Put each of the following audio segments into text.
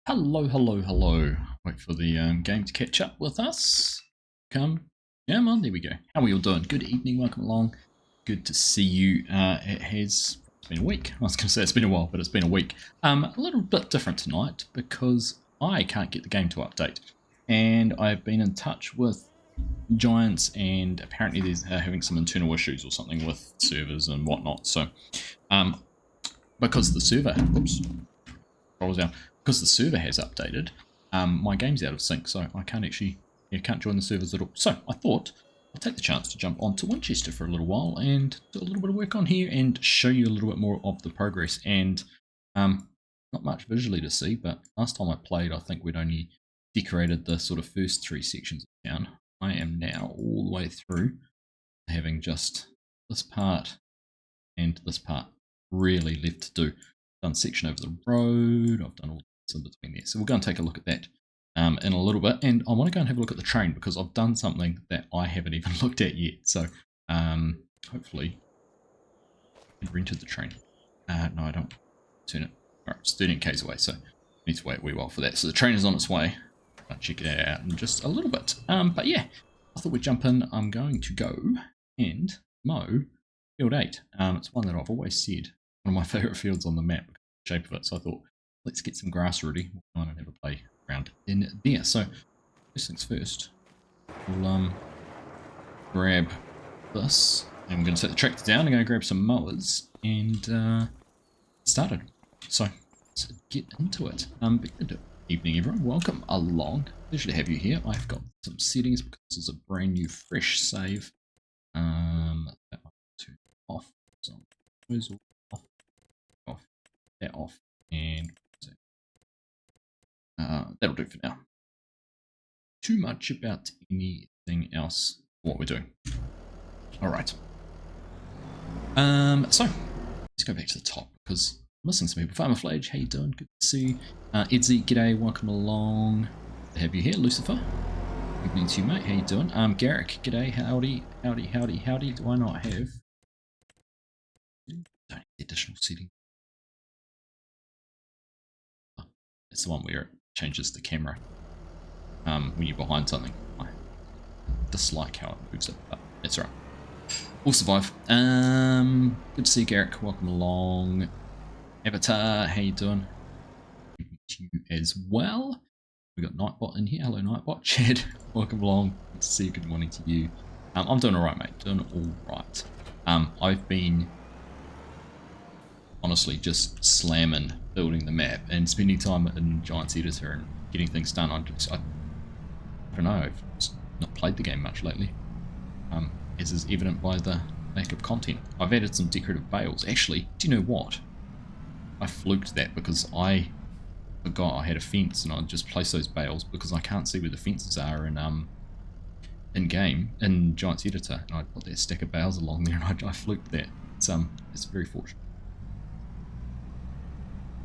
Hello, hello, hello. Wait for the game to catch up with us. Yeah, man, there we go. How are we all doing? Good evening, welcome along. Good to see you. It's been a week. I was going to say it's been a while, but it's been a week. A little bit different tonight because I can't get the game to update. And I've been in touch with Giants, and apparently they're having some internal issues or something with servers and whatnot. So, because the server, scrolls down, because the server has updated, my game's out of sync, so I can't join the servers at all. So I thought I'll take the chance to jump onto Winchester for a little while and do a little bit of work on here and show you a little bit more of the progress. And not much visually to see, but last time I played, I think we'd only decorated the sort of first 3 sections of town. I am now all the way through, having just this part and this part really left to do. I've done section over the road, I've done all this in between there. So we'll go and take a look at that in a little bit. And I want to go and have a look at the train because I've done something that I haven't even looked at yet. So hopefully I've rented the train. No, I don't. Turn it. Alright, it's 13 k's away, so I need to wait a wee while for that. So the train is on its way. I'll check it out in just a little bit. But yeah, I thought we'd jump in. I'm going to go and mow field 8. It's one that I've always said, one of my favourite fields on the map, the shape of it. So I thought, let's get some grass ready. We'll go on and have a play around in there. So first things first, we'll grab this, and we're going to set the tractor down. I'm going to grab some mowers and get started. So let's get into it. Good evening, everyone. Welcome along. Pleasure to have you here. I've got some settings because this is a brand new, fresh save. That one turn off. So those all off, that off, and that'll do for now. Too much about anything else for what we're doing. All right. So let's go back to the top because I'm missing some people. Farmer Flage, how you doing? Good to see you. Edsy, g'day, welcome along. Good to have you here. Lucifer, good evening to you, mate. How you doing? Garrick, g'day, howdy. Do I not have? Don't have the additional setting. Oh, that's the one where it changes the camera when you're behind something. I dislike how it moves it, but that's alright. We'll survive. Good to see you, Garrick. Welcome along. Avatar, how you doing? Good to you as well. We got Nightbot in here. Hello, Nightbot. Chad, welcome along. Good to see you. Good morning to you. I'm doing alright, mate. Doing alright. I've been honestly just slamming building the map and spending time in Giants Editor and getting things done. I don't know. I've just not played the game much lately. As is evident by the lack of content. I've added some decorative bales. Actually, do you know what? I fluked that because I forgot I had a fence and I just placed those bales because I can't see where the fences are in game in Giants Editor, and I put that stack of bales along there and I fluked that. It's very fortunate.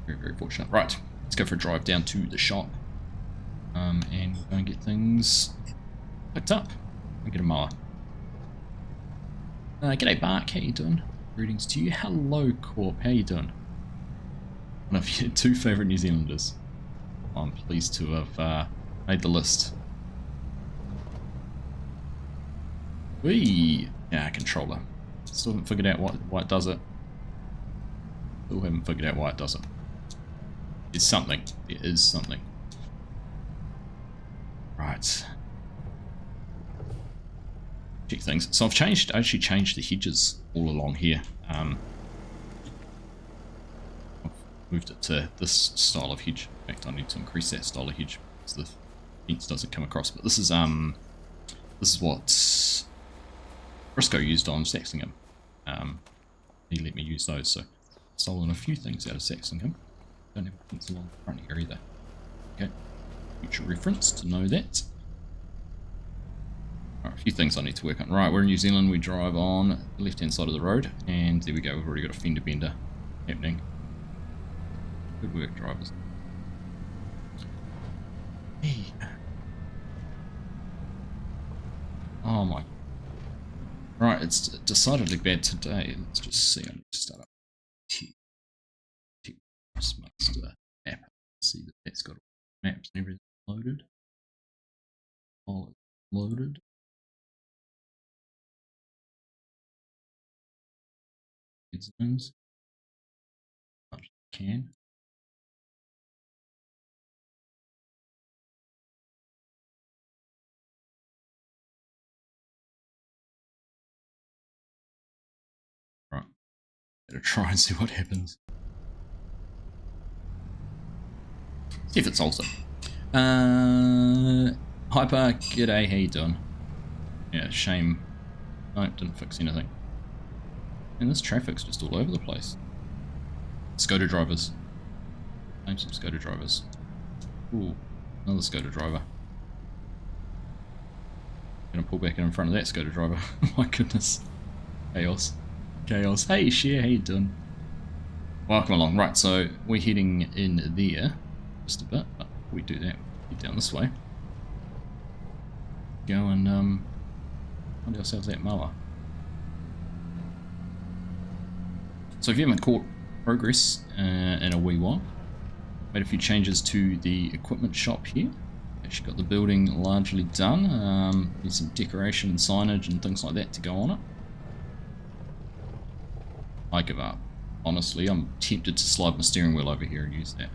Very fortunate. Right, let's go for a drive down to the shop, and we're going to get things picked up and get a mower. G'day Bark, how you doing? Greetings to you. Hello Corp, how you doing? One of your 2 favourite New Zealanders. I'm pleased to have made the list. Whee! Yeah, controller. Still haven't figured out why it does it. Still haven't figured out why it does it. It's something. It is something. Right. Check things. So I actually changed the hedges all along here. I've moved it to this style of hedge. In fact, I need to increase that style of hedge because the fence doesn't come across. But this is what Briscoe used on Saxingham. He let me use those, so I've stolen a few things out of Saxingham. Don't have a fence along the front here either. Okay, future reference to know that. Alright, a few things I need to work on. Right, we're in New Zealand. We drive on the left-hand side of the road, and there we go. We've already got a fender bender happening. Good work, drivers. Hey. Oh my. Right, it's decidedly bad today. Let's just see. I need to start up Master app. See that that's got Maps and everything loaded. All loaded. Zones. Much as I can. Right. Better try and see what happens. See if it solves it. Hyper, g'day, how you doing? Yeah, shame. No, didn't fix anything. And this traffic's just all over the place. Skoda drivers. Name some Skoda drivers. Ooh, another Skoda driver. Gonna pull back in front of that Skoda driver. My goodness. Chaos. Chaos. Hey, Cher, how you doing? Welcome along. Right, so we're heading in there just a bit, but we do that. Head down this way. Go and find ourselves that mower. So if you haven't caught progress in a wee while, made a few changes to the equipment shop here. Actually got the building largely done. There's some decoration and signage and things like that to go on it. I give up. Honestly, I'm tempted to slide my steering wheel over here and use that.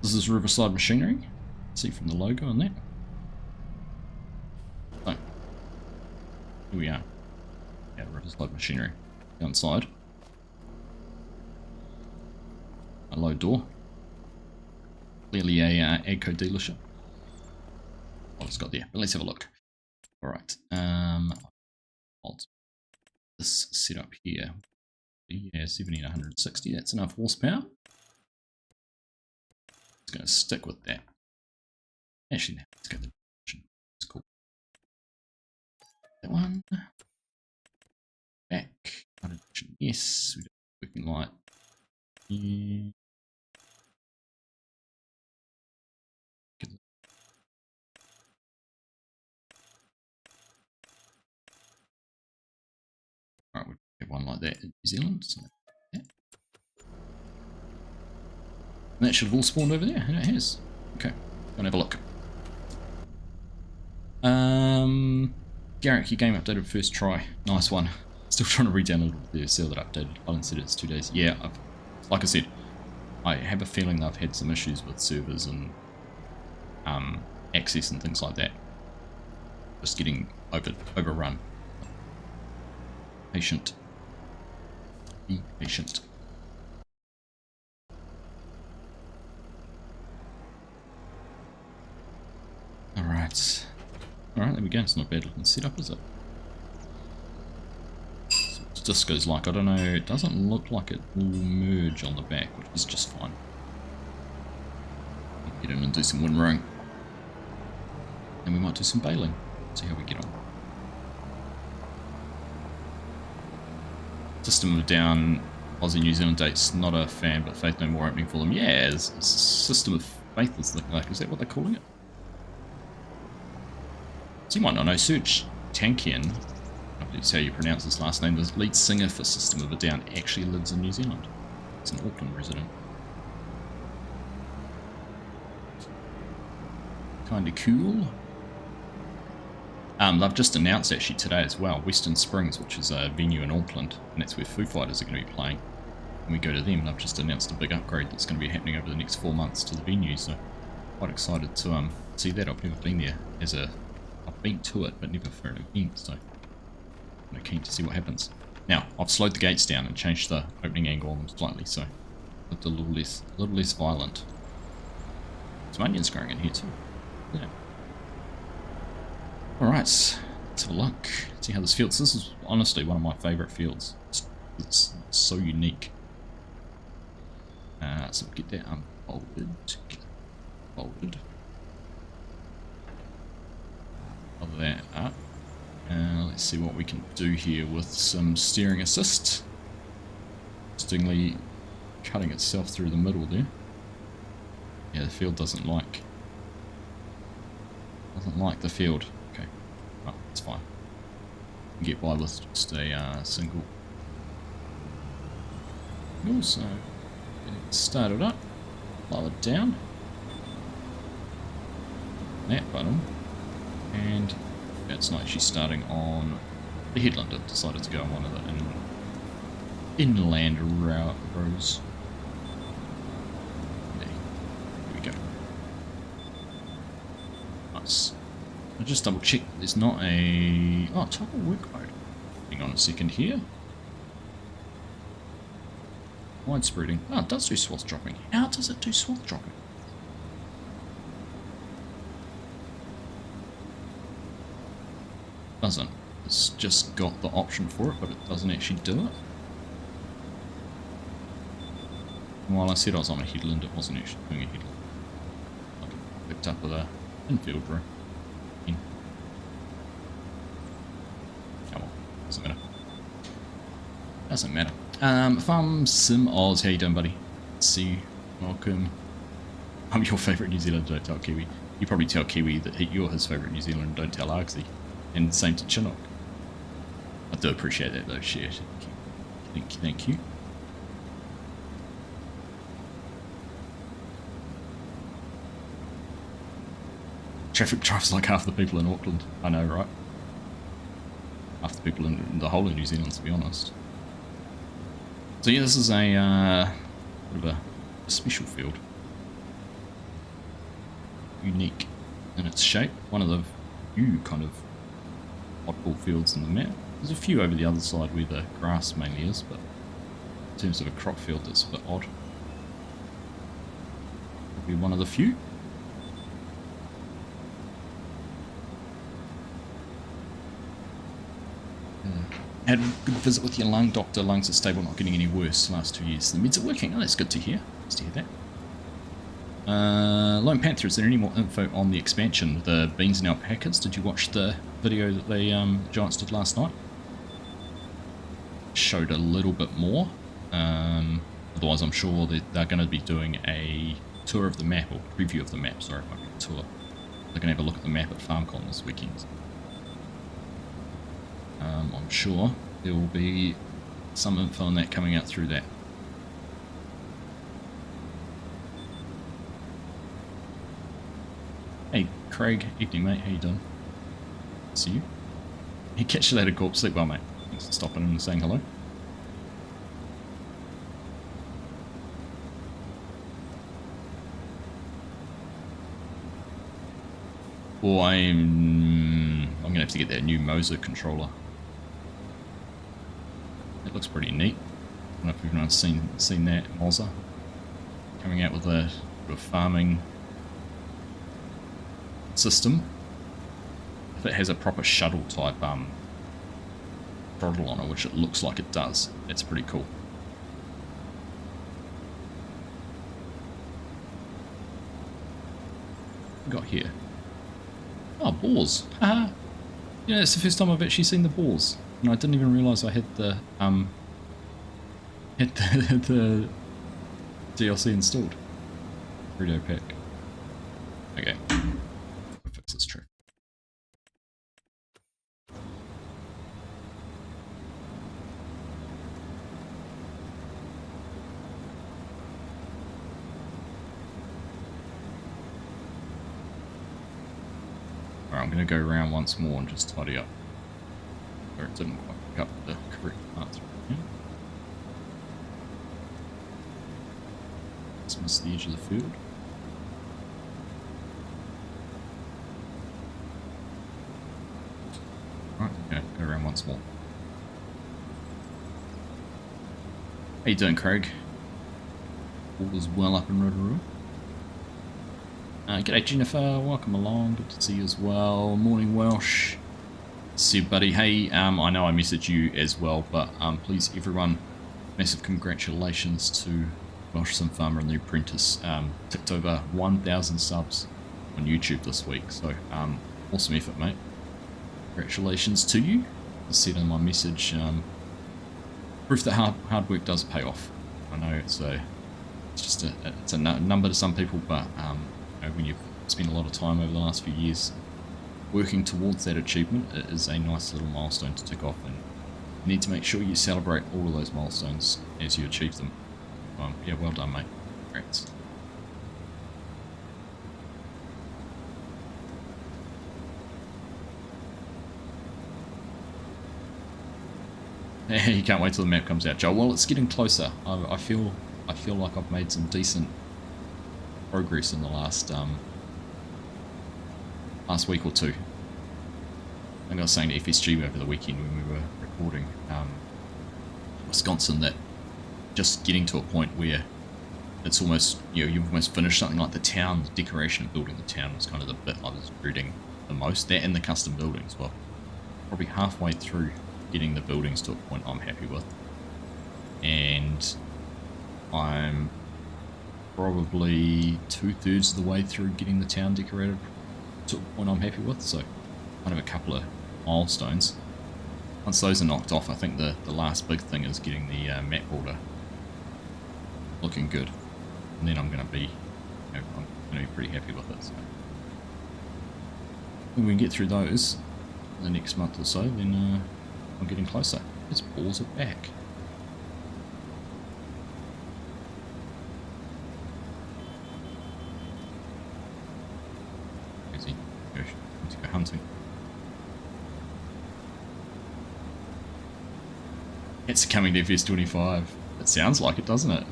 This is Riverside Machinery. See from the logo on that. So, here we are. Yeah, Riverside Machinery. Go inside. A low door. Clearly a AGCO dealership. What it's got there, but let's have a look. Alright, this setup here. Yeah, 70 and 160, that's enough horsepower. It's going to stick with that. Actually, no, let's go to the direction. It's cool. That one. Back. Yes, we do working light. Yeah. Alright, we have one like that in New Zealand. So that. And that should have all spawned over there, and it has. Okay, gonna have a look. Garrick, your game updated first try. Nice one. Still trying to re-download the seal that updated. Alan said it's 2 days. Yeah, like I said, I have a feeling that I've had some issues with servers and access and things like that. Just getting overrun. Patient. Be patient. Alright. Alright, there we go. It's not a bad looking setup, is it? So what the disco's like, I don't know. It doesn't look like it will merge on the back, which is just fine. Get in and do some windrowing. And we might do some baling. See how we get on. System of Down, Aussie New Zealand dates, not a fan, but Faith No More opening for them. Yeah, it's System of Faith is that what they're calling it? So you might not know, Serge Tankian, I believe is how you pronounce his last name, the lead singer for System of a Down, actually lives in New Zealand. He's an Auckland resident. Kinda cool. They've just announced actually today as well, Western Springs, which is a venue in Auckland, and that's where Foo Fighters are going to be playing. When we go to them, they've just announced a big upgrade that's going to be happening over the next 4 months to the venue, so quite excited to see that. I've never been there I've been to it, but never for an event, so I'm keen to see what happens. Now, I've slowed the gates down and changed the opening angle on them slightly, so it's a little less violent. Some onions growing in here too. Yeah. Alright, let's have a look. See how this feels. This is honestly one of my favourite fields. It's so unique. So get that unfolded. Folded. Cover that up. Let's see what we can do here with some steering assist. Interestingly, cutting itself through the middle there. Yeah, the field doesn't like the field. Okay, well, it's fine. You can get by with just a single. Also, get it started up, lower it down. that button. And that's nice. She's starting on the headland. I've decided to go on one of the inland rows. There we go. Nice. I'll just double check there's not a... Oh, toggle work mode. Hang on a second here. Widespreading. Oh, it does do swath dropping. How does it do swath dropping? Doesn't. It's just got the option for it, but it doesn't actually do it. While I said I was on a headland, it wasn't actually doing a headland. I picked up with a infield row. Come on, doesn't matter. Doesn't matter. Farm Sim Oz, how you doing, buddy? Let's see, welcome. I'm your favourite New Zealander, don't tell Kiwi. You probably tell Kiwi that you're his favourite New Zealander, don't tell Argsy. And same to Chinook. I do appreciate that though, share. Thank you. Traffic drives like half the people in Auckland. I know, right? Half the people in the whole of New Zealand, to be honest. So yeah, this is a bit of a special field. Unique in its shape. One of the few kind of oddball fields in the map. There's a few over the other side where the grass mainly is, but in terms of a crop field, that's a bit odd. Will be one of the few. Had a good visit with your lung doctor. Lungs are stable, not getting any worse the last 2 years. The meds are working. Oh, that's good to hear. Nice to hear that. Lone Panther, is there any more info on the expansion? The beans and alpacas? Did you watch the video that the Giants did last night? Showed a little bit more. Otherwise, I'm sure they're going to be doing a tour of the map, or preview of the map, sorry, not a tour. They're going to have a look at the map at FarmCon this weekend. I'm sure there will be some info on that coming out through that. Hey Craig, evening mate, how you doing? See you. Hey, catch you later, Corp. Sleep well, mate. Thanks for stopping in and saying hello. Well, I'm gonna have to get that new Moser controller. It looks pretty neat. I don't know if everyone's seen that Moser coming out with a sort of farming system. If it has a proper shuttle type throttle on it, which it looks like it does, that's pretty cool. What we got here? Oh, boars. Haha. Yeah, it's the first time I've actually seen the boars. And I didn't even realise I had the the DLC installed. Burrito pack. Okay. I'll fix this tree. Alright, I'm going to go around once more and just tidy up. Or it didn't quite pick up the correct parts. Yeah. Let's miss the edge of the field. Right, okay, go around once more. How you doing, Craig? All is well up in Rotorua. G'day Jennifer, welcome along, good to see you as well. Morning Welsh. See you buddy. Hey, I know I messaged you as well, but please everyone, massive congratulations to Welsh Sim Farmer and the Apprentice. Ticked over 1,000 subs on YouTube this week, so awesome effort, mate. Congratulations to you. As said in my message, proof that hard work does pay off. I know it's just a number to some people, but you know, when you've spent a lot of time over the last few years working towards that achievement, it is a nice little milestone to tick off, and you need to make sure you celebrate all of those milestones as you achieve them. Yeah, well done, mate. Congrats. You can't wait till the map comes out, Joel. Well, it's getting closer. I feel like I've made some decent progress in the last week or two. I think I was saying to FSG over the weekend when we were recording Wisconsin that just getting to a point where it's almost, you've almost finished something like the town, the decoration of building the town was kind of the bit I was dreading the most. That and the custom buildings. Well, probably halfway through getting the buildings to a point I'm happy with. And I'm probably 2/3 of the way through getting the town decorated to a point I'm happy with. So kind of a couple of milestones. Once those are knocked off, I think the last big thing is getting the map border looking good. And then I'm going to be, I'm going to be pretty happy with it. So when we can get through those in the next month or so, then I'm getting closer. His balls are back. Is he? Let's go hunting. It's coming to FS25. It sounds like it, doesn't it?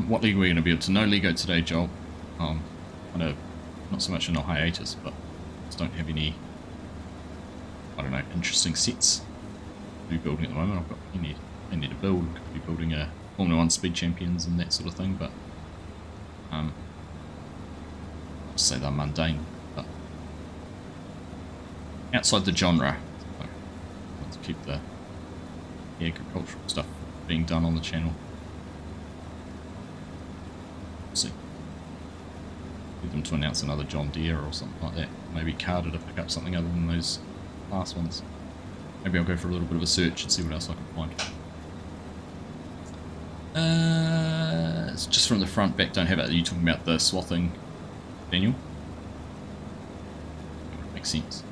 What league are we going to build? To no Lego today, Joel. Kind of not so much in a hiatus, but just don't have any, I don't know, interesting sets to be building at the moment. I've got I need to build. Could be building a Formula 1 Speed Champions and that sort of thing, but I'll say they're mundane, but outside the genre. So I want to keep the agricultural stuff being done on the channel. See, need them to announce another John Deere or something like that. Maybe Carter to pick up something other than those last ones. Maybe I'll go for a little bit of a search and see what else I can find. It's just from the front, back, don't have it. Are you talking about the swathing, Daniel? Makes sense.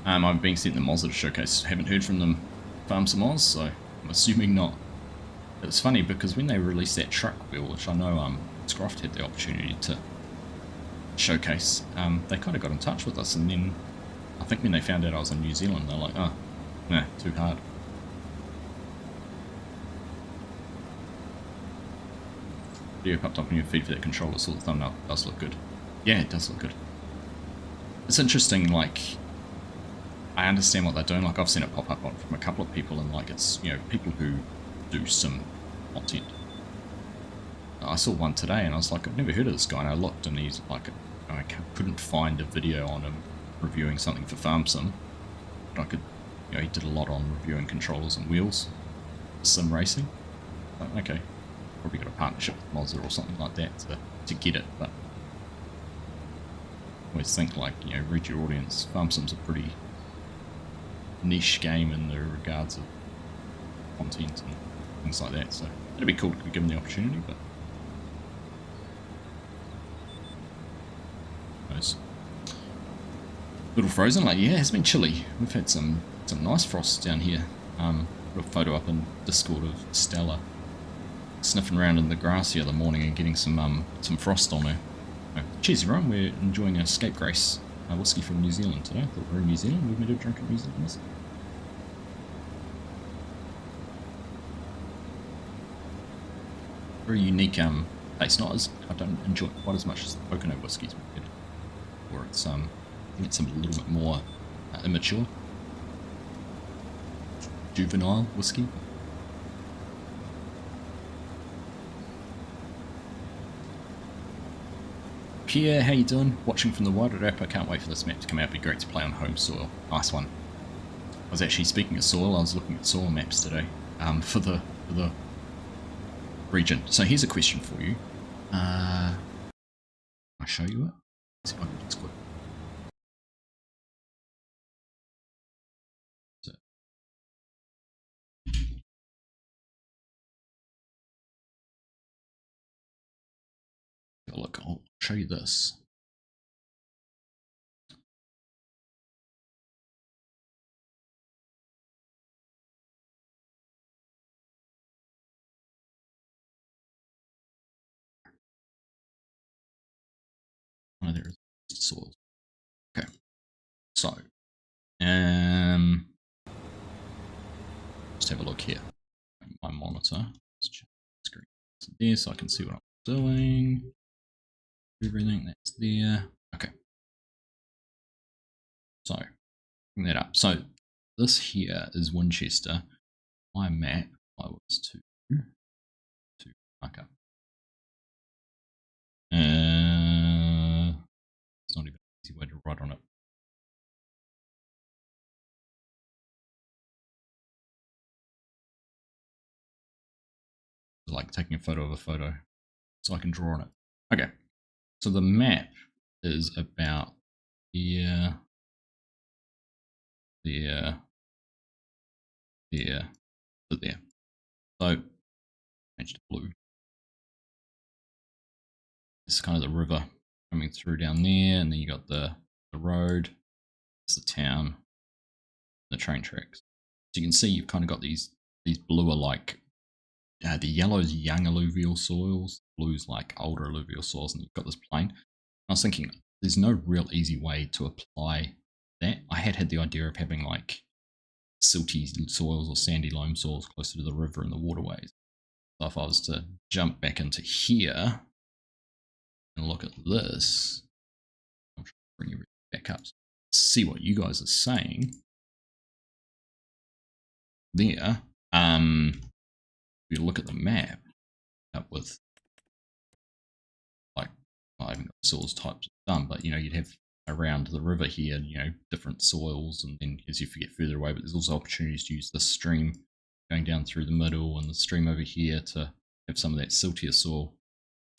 I'm being sent the Moz at a showcase. Haven't heard from them, Farm some Moz, so I'm assuming not. It was funny because when they released that truck wheel, which I know Scroft had the opportunity to showcase, they kind of got in touch with us, and then I think when they found out I was in New Zealand, they're like, oh, nah, too hard. Video popped up on your feed for that controller, so the thumbnail does look good. Yeah, it does look good. It's interesting, like, I understand what they're doing. Like, I've seen it pop up from a couple of people, and like, it's, people who do some content. I saw one today and I was like, I've never heard of this guy, and I looked and he's like, I couldn't find a video on him reviewing something for FarmSim, but I could, he did a lot on reviewing controllers and wheels, sim racing. Okay, probably got a partnership with Mozza or something like that to get it, but I always think, like, read your audience. FarmSim's a pretty niche game in the regards of content and things like that, so it'd be cool to be given the opportunity, but nice. Little frozen, like, yeah, it's been chilly. We've had some nice frosts down here. Put a photo up in Discord of Stella sniffing around in the grass the other morning and getting some frost on her. Cheers everyone, we're enjoying a Scapegrace whiskey from New Zealand today. I thought we were in New Zealand, we've made a drink at New Zealand whiskey. Very unique taste. I don't enjoy it quite as much as the Pocono whiskies we had, or it's I think it's a little bit more immature, juvenile whiskey. Pierre, how you doing? Watching from the wider app. I can't wait for this map to come out. It'd be great to play on home soil. Nice one. I was actually, speaking of soil, I was looking at soil maps today for the region. So here's a question for you. I'll show you it. Let's see if I can just click. Look, I'll show you this. Oh, there is soil. Just have a look here. My monitor. Let's check the screen there so I can see what I'm doing. Everything that's there. Okay. So, bring that up. So, this here is Winchester. My map, I was to mark up. It's not even an easy way to write on it. It's like taking a photo of a photo, so I can draw on it. Okay, so the map is about here, there, there, to there. So, change to blue. This is kind of the river coming through down there, and then you got the road, it's the town, the train tracks. So you can see you've kind of got these blue are like the yellow's young alluvial soils, blue's like older alluvial soils, and you've got this plain. I was thinking there's no real easy way to apply that. I had the idea of having like silty soils or sandy loam soils closer to the river and the waterways. So if I was to jump back into here and look at this, I'm trying to bring everything back up, see what you guys are saying there. If you look at the map, up with like I haven't got the soils types done, but you know, you'd have around the river here, you know, different soils, and then as you get further away, but there's also opportunities to use the stream going down through the middle and the stream over here to have some of that siltier soil,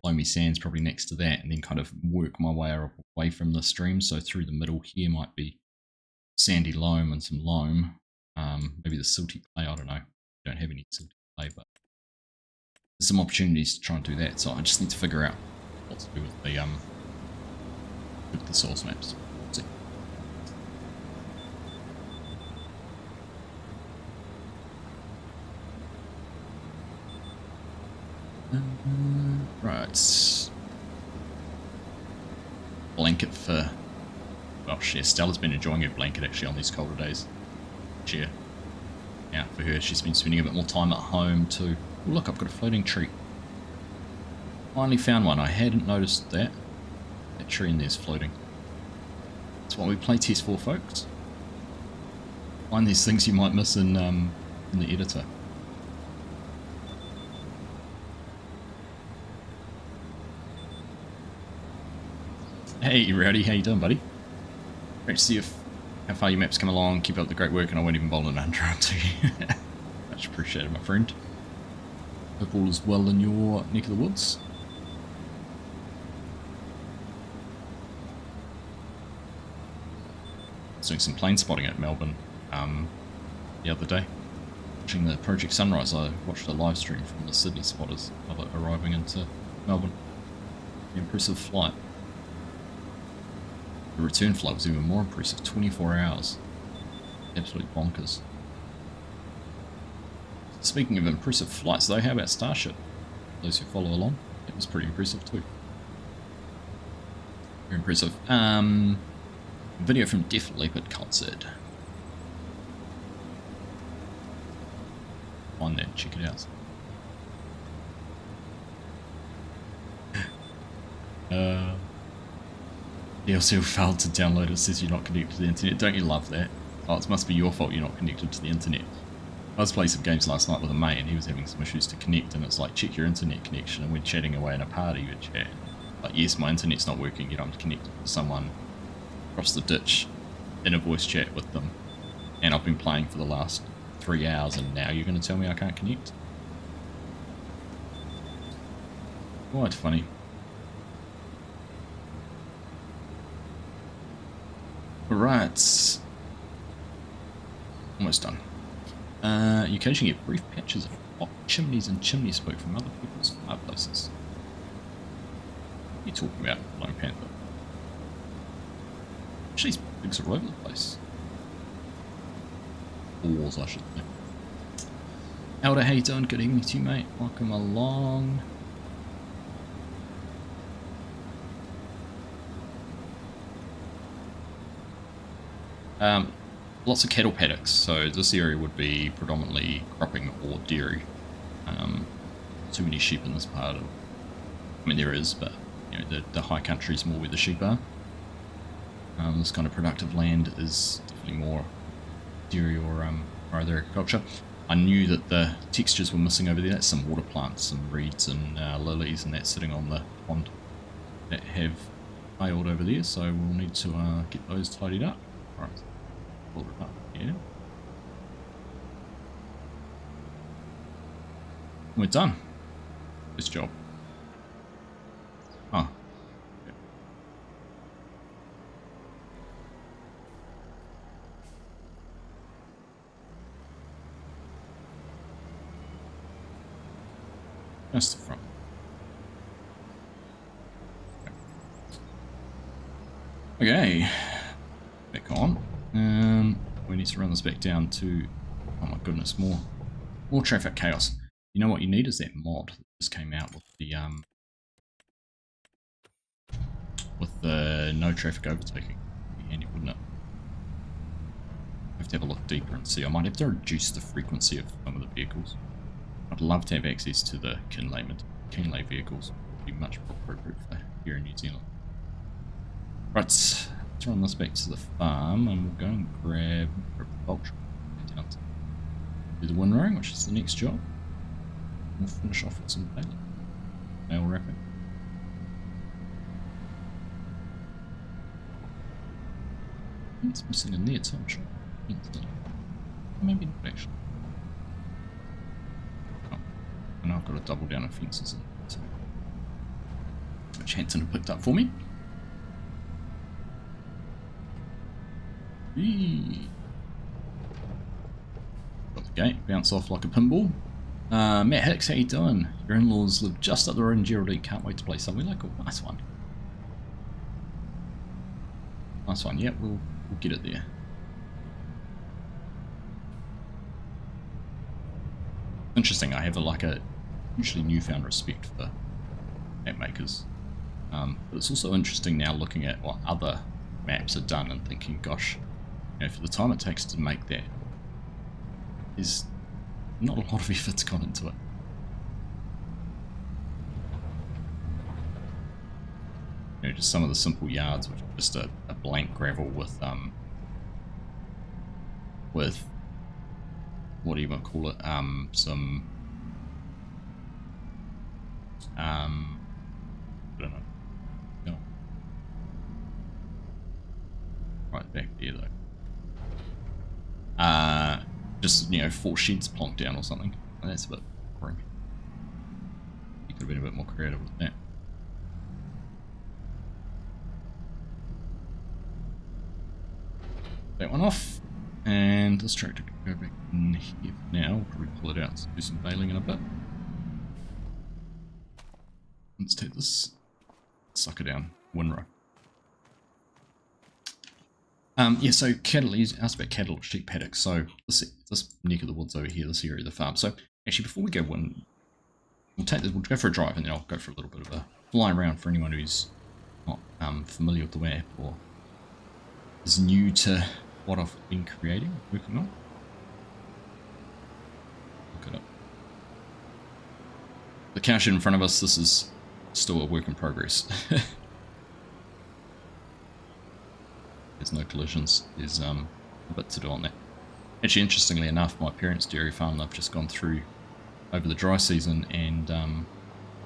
loamy sands probably next to that, and then kind of work my way away from the stream. So through the middle here might be sandy loam and some loam, maybe the silty clay, I don't know, don't have any silty clay, but there's some opportunities to try and do that. So I just need to figure out what to do with the source maps. Let's see. Right. Blanket for... Well, Stella's been enjoying her blanket actually on these colder days. Yeah, for her, she's been spending a bit more time at home too. Oh, look, I've got a floating tree. Finally found one. I hadn't noticed that. That tree in there's floating. That's what we play test for, folks. Find these things you might miss in the editor. Hey, Rowdy, how you doing, buddy? Great to see how far your maps come along. Keep up the great work, and I won't even bother to interrupt to you. Much appreciated, my friend. Hope all is well in your neck of the woods. I was doing some plane spotting at Melbourne the other day. Watching the Project Sunrise, I watched a live stream from the Sydney spotters of it arriving into Melbourne. An impressive flight. The return flight was even more impressive, 24 hours. Absolutely bonkers. Speaking of impressive flights though, how about Starship? Those who follow along, it was pretty impressive too. Very impressive. Video from Def Leppard concert. Find that, check it out. DLC failed to download, it says you're not connected to the internet. Don't you love that? Oh, it must be your fault you're not connected to the internet. I was playing some games last night with a mate and he was having some issues to connect, and it's like, check your internet connection, and we're chatting away in a party with chat. Like, yes, my internet's not working yet, I'm connected to someone across the ditch in a voice chat with them, and I've been playing for the last 3 hours, and now you're going to tell me I can't connect? Quite funny. Alright. Almost done. You occasionally get brief patches of hot chimneys and chimney smoke from other people's fireplaces. What are you talking about, Lone Panther? Actually, these pigs are all over the place. Walls, I should say. Elder, how you doing? Good evening to you, mate. Welcome along. lots of cattle paddocks, so this area would be predominantly cropping or dairy. Too many sheep in this part of, I mean there is, but you know, the high country is more where the sheep are. This kind of productive land is definitely more dairy or other agriculture. I knew that the textures were missing over there. That's some water plants, some reeds and lilies, and that's sitting on the pond that have failed over there, so we'll need to get those tidied up. Alright, pull it up here. We're done. This job. Ah. Yeah. That's the front. Okay. Back on. We need to run this back down to, oh my goodness, more traffic chaos. You know what you need is that mod that just came out with the no traffic overtaking. It'd be handy, wouldn't it? I have to have a look deeper and see. I might have to reduce the frequency of some of the vehicles. I'd love to have access to the Kinlay vehicles. It would be much more appropriate for here in New Zealand. Right, let's run this back to the farm and we'll go and grab a vulture down to do the windrowing, which is the next job. We'll finish off with some nail wrapping. It's missing in there too, I'm sure. Maybe not actually. Oh, and I've got to double down on fences in there too, which Hanson had picked up for me. Eee. Got the gate, bounce off like a pinball. Matt Hicks, how you doing? Your in-laws live just up the road in Geraldine. Can't wait to play somewhere local. Nice one. Nice one. Yep, we'll get it there. Interesting. I have a usually newfound respect for map makers, but it's also interesting now looking at what other maps are done and thinking, gosh, you know, for the time it takes to make that, is not a lot of effort's gone into it. You know, just some of the simple yards, which are just a blank gravel with what do you want to call it? Some I don't know. No. Right back there though. Just, you know, 4 sheds plonked down or something. And that's a bit boring. You could have been a bit more creative with that. That one off. And this tractor can go back in here now. We'll probably pull it out to do some baling in a bit. Let's take this sucker down. Windrow. Yeah, so cattle, you asked about cattle, sheep paddocks. So this neck of the woods over here, this area of the farm. So actually, before we go we'll go for a drive, and then I'll go for a little bit of a fly around for anyone who's not familiar with the map or is new to what I've been working on. Look at it. The cowshed in front of us, this is still a work in progress. There's no collisions. There's a bit to do on that. Actually, interestingly enough, my parents' dairy farm, they've just gone through over the dry season and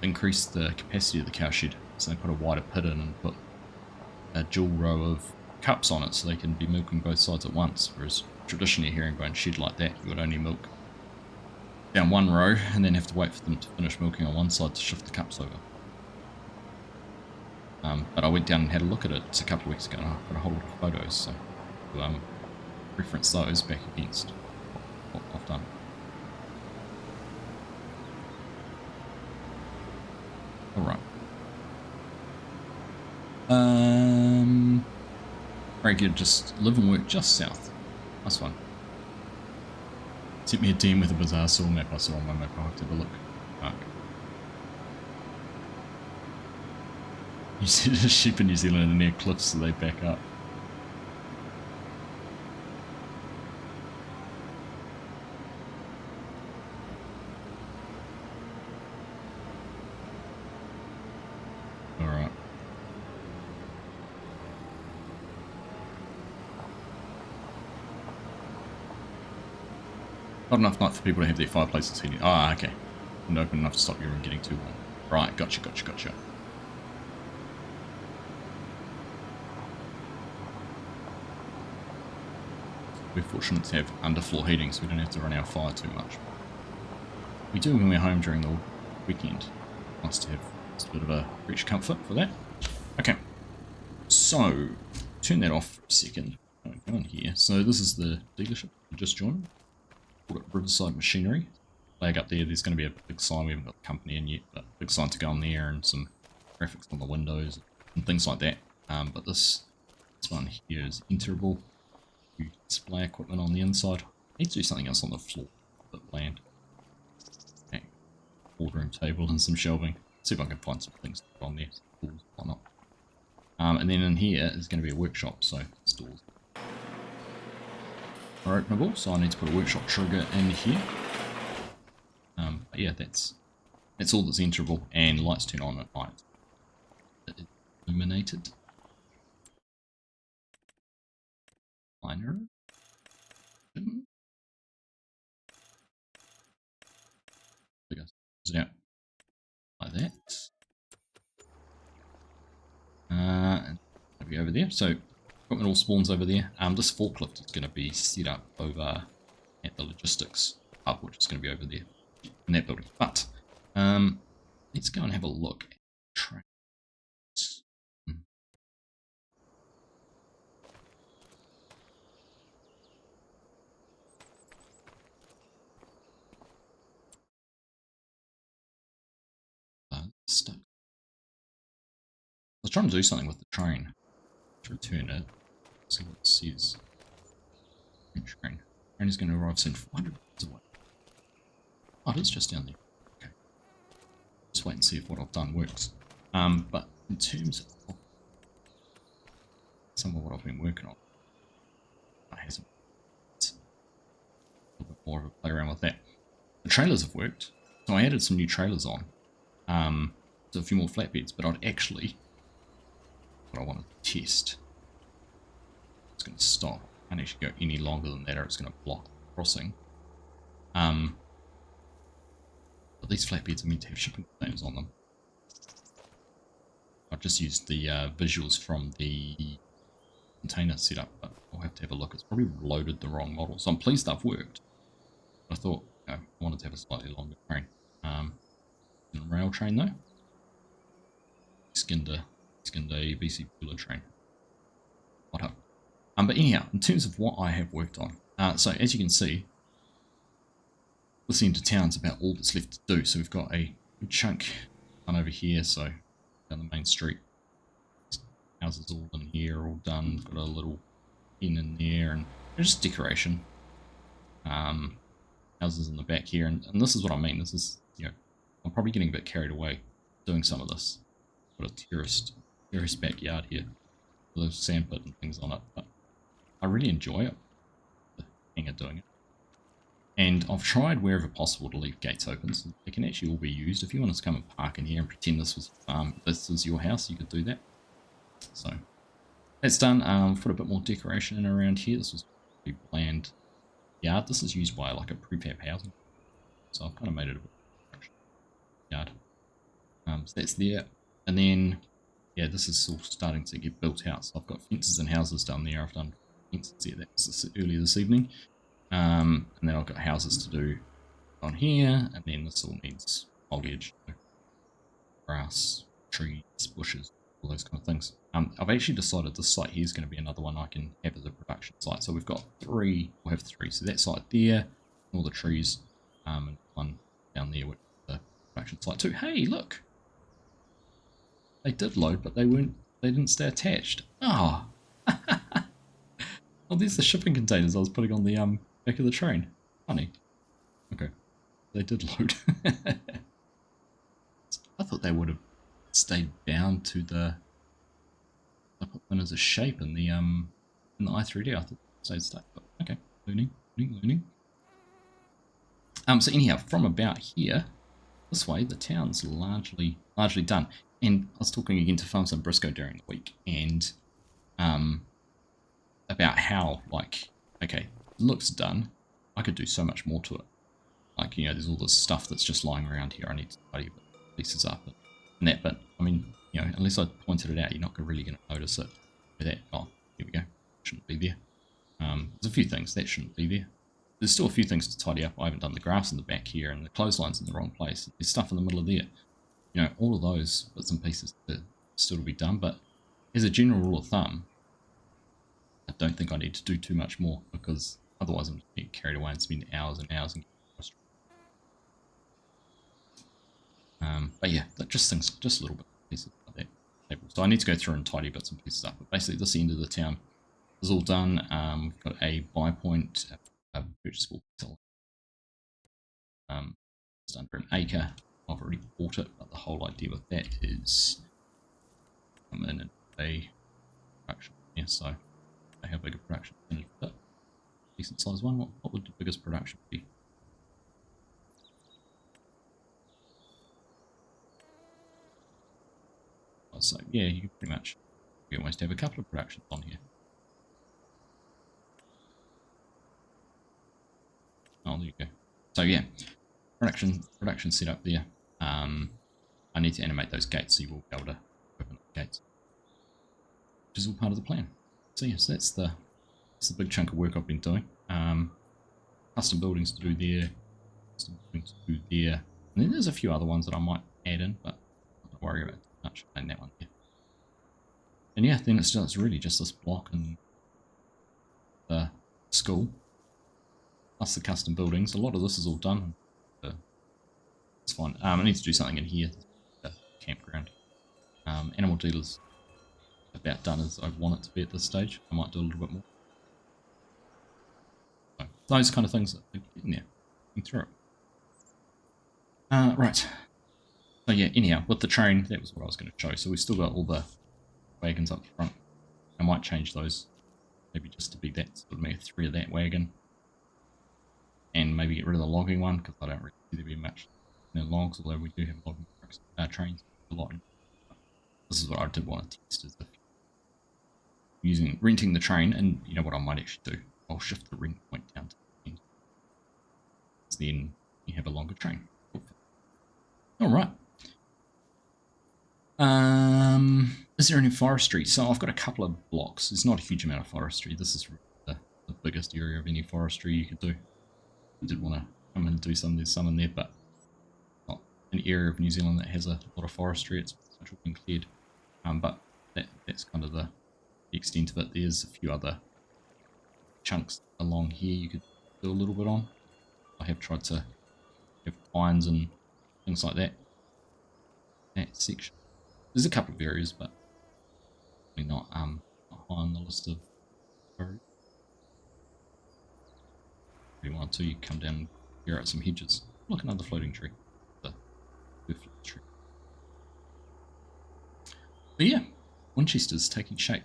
increased the capacity of the cowshed. So they put a wider pit in and put a dual row of cups on it so they can be milking both sides at once. Whereas traditionally, a herringbone shed like that, you would only milk down one row and then have to wait for them to finish milking on one side to shift the cups over. But I went down and had a look at it a couple of weeks ago and I got a whole lot of photos, so to reference those back against what I've done. Alright. Very good, just live and work just south. Nice one. Sent me a DM with a bizarre saw map I saw on my map. I'll have to have a look. Mark. You see the sheep in New Zealand are near cliffs, so they back up. Not enough night for people to have their fireplaces heating. Ah, okay. And open enough to stop you from getting too warm. Right, gotcha. We're fortunate to have underfloor heating, so we don't have to run our fire too much. We do when we're home during the weekend. Nice to have a bit of a rich comfort for that. Okay, so turn that off for a second. Go in here. So this is the dealership we just joined. Called it Riverside Machinery. Flag up there. There's going to be a big sign. We haven't got the company in yet, but a big sign to go on there and some graphics on the windows and things like that. But this one here is enterable. Display equipment on the inside. I need to do something else on the floor. A bit bland. Okay. Boardroom table and some shelving. See if I can find some things to put on there. Tools, whatnot. And then in here is going to be a workshop, so stores are openable, so I need to put a workshop trigger in here. But yeah, that's all that's enterable, and lights turn on at night. It is illuminated. Liner. It out like that. And maybe over there. So equipment all spawns over there. This forklift is going to be set up over at the logistics hub, which is going to be over there in that building. But let's go and have a look at trains. Stuck. I was trying to do something with the train to return it. See what it says. Train is going to arrive soon. 400 meters away. Oh, it is just down there. Okay. Just wait and see if what I've done works. But in terms of some of what I've been working on, it hasn't. It's a little bit more of a play around with that. The trailers have worked, so I added some new trailers on. So a few more flatbeds, but I'd actually, what I want to test, it's going to stop. I can't actually go any longer than that or it's going to block the crossing. But these flatbeds are meant to have shipping containers on them. I've just used the visuals from the container setup, but I'll have to have a look. It's probably loaded the wrong model, so I'm pleased they've worked. I thought, I wanted to have a slightly longer train. Rail train though. Skinned a BC Buller train. What up? But anyhow, in terms of what I have worked on, so as you can see, this end of town's about all that's left to do. So we've got a good chunk done over here, so down the main street. Houses all in here, all done. Got a little inn in there, and just decoration. Houses in the back here, and this is what I mean. This is, I'm probably getting a bit carried away doing some of this. Got a terraced backyard here with a sandpit and things on it, but I really enjoy it, the hang of doing it. And I've tried wherever possible to leave gates open so they can actually all be used. If you want to come and park in here and pretend this was this was your house, you could do that. So that's done. Put a bit more decoration in around here. This was a pretty bland yard. This is used by like a prefab housing, so I've kind of made it a bit yard. So that's there, and then yeah, this is all starting to get built out. So I've got fences and houses down there. I've done fences there. That was earlier this evening, and then I've got houses to do on here, and then this all needs foliage, grass, trees, bushes, all those kind of things. I've actually decided this site here is going to be another one I can have as a production site. So we've got three. We'll have three. So that site there, all the trees, and one down there, which is the production site too. Hey, look. They did load, but they didn't stay attached. Oh. Oh, there's the shipping containers I was putting on the back of the train. Funny. Okay. They did load. I thought they would have stayed bound to the, I put them as a shape in the i3D. I thought they stayed stuck, but okay. Learning. So anyhow, from about here, this way, the town's largely done. And I was talking again to Farms and Briscoe during the week, and about how, like, okay, looks done. I could do so much more to it. Like, you know, there's all this stuff that's just lying around here. I need to tidy pieces up and that. But I mean, you know, unless I pointed it out, you're not really going to notice it. That, oh, here we go. Shouldn't be there. There's a few things that shouldn't be there. There's still a few things to tidy up. I haven't done the grass in the back here, and the clothesline's in the wrong place. There's stuff in the middle of there. You know, all of those bits and pieces that still to be done. But as a general rule of thumb, I don't think I need to do too much more, because otherwise I'm going to get carried away and spend hours and hours and get frustrated. But yeah, just things, just a little bit of pieces like that. So I need to go through and tidy bits and pieces up. But basically, this end of the town is all done. We've got a buy point, a purchasable piece of just under an acre. I've already bought it, but the whole idea with that is come in and a production. Yeah, so they have bigger production than it, but decent size one. What would the biggest production be? So yeah, you can pretty much, you almost have a couple of productions on here. Oh, there you go. So yeah, production set up there. I need to animate those gates, so you will be able to open the gates, which is all part of the plan. So yes, that's the big chunk of work I've been doing. Custom buildings to do there, custom buildings to do there, and then there's a few other ones that I might add in, but don't worry about it too much. And that one there. And yeah, then it's really just this block and the school, plus the custom buildings. A lot of this is all done. It's fine. I need to do something in here, the campground. Animal dealers about done as I want it to be at this stage. I might do a little bit more. So those kind of things that are getting there, getting through it. Right. So yeah, anyhow, with the train, that was what I was going to show. So we've still got all the wagons up front. I might change those, maybe just to be that, sort of maybe 3 of that wagon. And maybe get rid of the logging one, because I don't really see there be much in the logs, although we do have logging trucks, trains a lot. This is what I did want to test, is if renting the train, and you know what I might actually do, I'll shift the rent point down to 10. So then you have a longer train. Alright. Is there any forestry? So I've got a couple of blocks. There's not a huge amount of forestry. This is the biggest area of any forestry you could do. I did want to come in and do some. There's some in there, but not an area of New Zealand that has a lot of forestry. It's pretty much all been cleared. But that's kind of the extent of it. There's a few other chunks along here you could do a little bit on. I have tried to have pines and things like that. That section. There's a couple of areas, but not high on the list of priorities. If you want to, you come down and clear out some hedges. Look, another floating tree. The perfect tree. But yeah, Winchester's taking shape.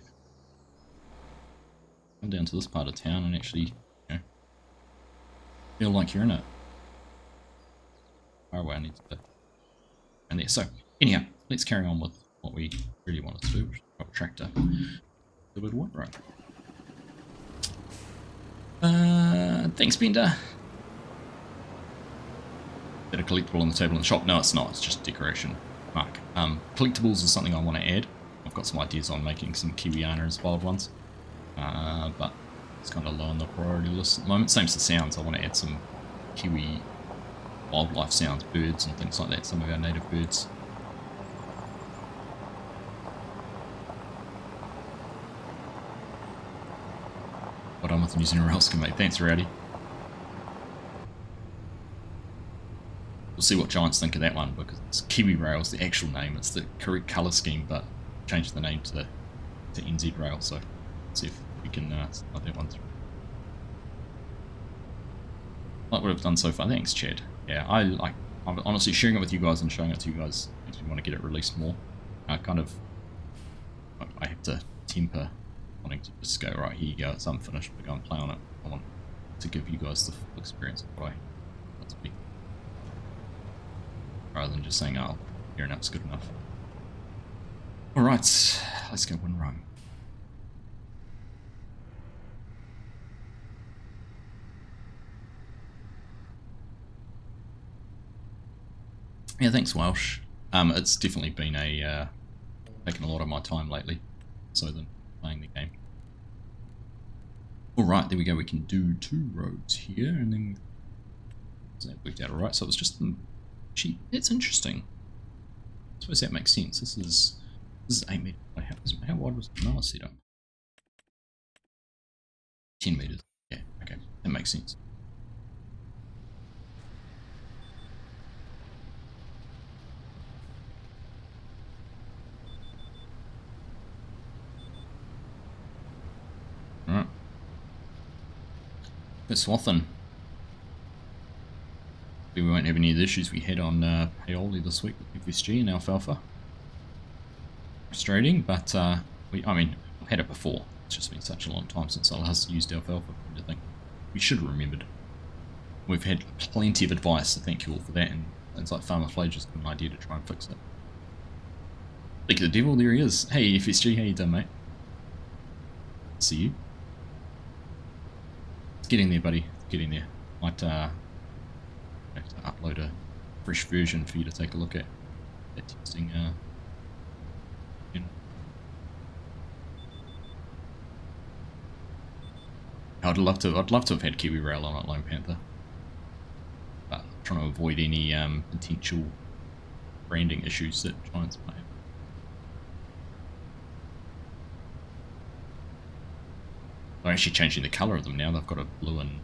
Come down to this part of town and actually, you know, feel like you're in it. Far away, I need to. And there. So, anyhow, let's carry on with what we really wanted to do, which is drop a tractor. The wood wood, right. Thanks, Bender. Is that a collectible on the table in the shop? No, it's not. It's just decoration. Mark. Collectibles is something I want to add. I've got some ideas on making some Kiwiana inspired ones. But it's kind of low on the priority list at the moment. Same as the sounds. I want to add some Kiwi wildlife sounds, birds and things like that. Some of our native birds. What I'm with the New Zealand Rails can make. Thanks, Rowdy. We'll see what Giants think of that one, because it's Kiwi Rails, the actual name. It's the correct colour scheme, but changed the name to NZ Rail. So let's see if we can start that one through. Like what I've done so far. Thanks, Chad. Yeah, I'm honestly sharing it with you guys and showing it to you guys makes me want to get it released more. I have to temper wanting to just go, right, here you go, it's unfinished, but go and play on it. I want to give you guys the full experience of what I want to be. Rather than just saying, oh, here enough's good enough. Alright, let's go win Rome. Yeah, thanks, Welsh. It's definitely been taken a lot of my time lately, so than playing the game. Alright, there we go, we can do 2 roads here, and then that worked out alright, so it was just the cheap. It's interesting. I suppose that makes sense. This is 8 meters. How wide was the mower setup? 10 meters. Yeah, okay, that makes sense. Alright. Let's Swathin. We won't have any of the issues we had on Paoli this week with FSG and Alfalfa. Frustrating, but I mean, I've had it before. It's just been such a long time since I last used Alfalfa. I think we should have remembered. We've had plenty of advice, so thank you all for that, and it's like Farmer Flay just got an idea to try and fix it. Look at the devil, there he is. Hey FSG, how you doing, mate? See you. It's getting there, buddy. It's getting there. Might have to upload a fresh version for you to take a look at. That testing, you know. I'd love to have had Kiwi Rail on at Lone Panther, but I'm trying to avoid any potential branding issues that Giants might have. They're actually changing the colour of them now. They've got a blue and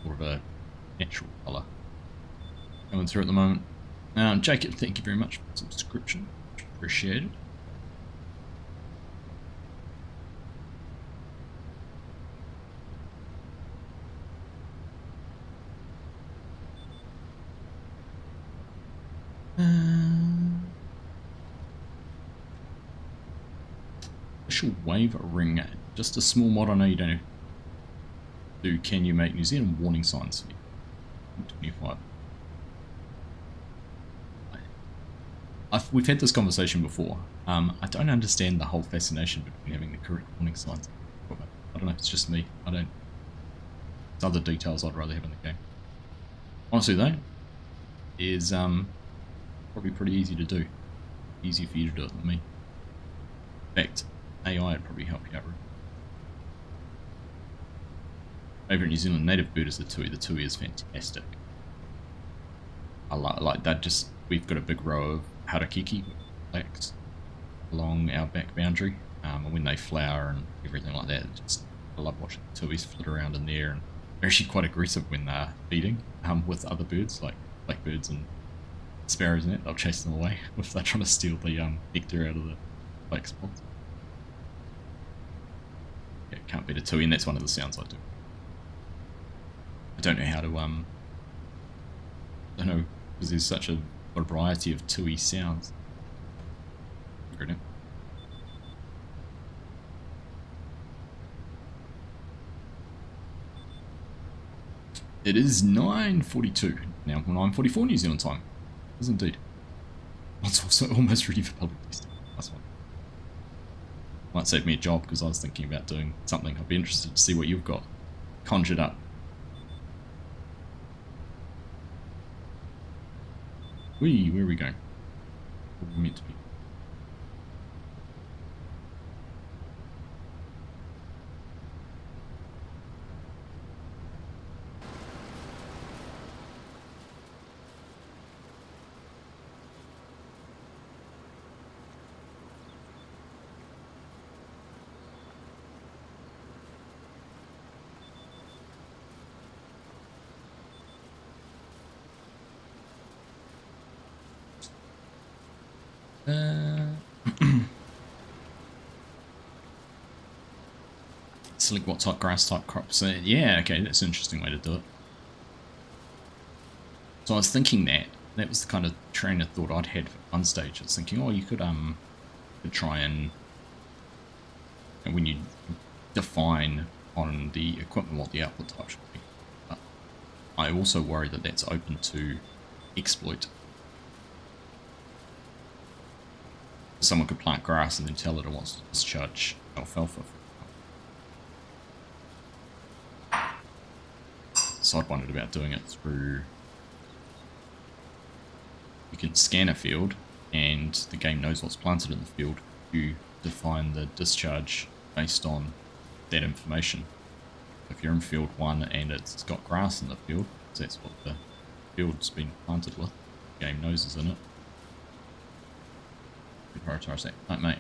more of a natural colour coming through at the moment. Jacob, thank you very much for the subscription. Appreciate it. Official wave ring. Just a small mod. I know you don't do. Can you make New Zealand warning signs? 25. We've had this conversation before. I don't understand the whole fascination between having the correct warning signs. I don't know if it's just me. I don't. There's other details I'd rather have in the game. Honestly though, is probably pretty easy to do. Easier for you to do it than me. In fact, AI would probably help you out. Favourite New Zealand native bird is the tui. The tui is fantastic. I like that. Just we've got a big row of harakiki blacks along our back boundary, and when they flower and everything like that, I love watching the tuis flit around in there, and they're actually quite aggressive when they're feeding with other birds like blackbirds and sparrows and that. They'll chase them away if they're trying to steal the nectar out of the black spots. Yeah, can't beat a tui, and that's one of the sounds I do. I don't know how to I don't know, because there's such a variety of tui sounds. Figured it. It is 9:42 now, 9:44 New Zealand time. It is indeed. It's also almost ready for public testing. Nice one. Might save me a job because I was thinking about doing something. I'd be interested to see what you've got conjured up. Where are we going? Where are we meant to be? Select what type grass type crops. Yeah, okay, that's an interesting way to do it. So I was thinking that was the kind of train of thought I'd had for one stage. I was thinking, oh, you could try and when you define on the equipment what the output type should be. But I also worry that that's open to exploit. Someone could plant grass and then tell it wants to discharge alfalfa. So I'd wondered about doing it through you can scan a field and the game knows what's planted in the field. You define the discharge based on that information. If you're in field 1 and it's got grass in the field, that's what the field's been planted with, the game knows is in it. You prioritise that. Right, mate.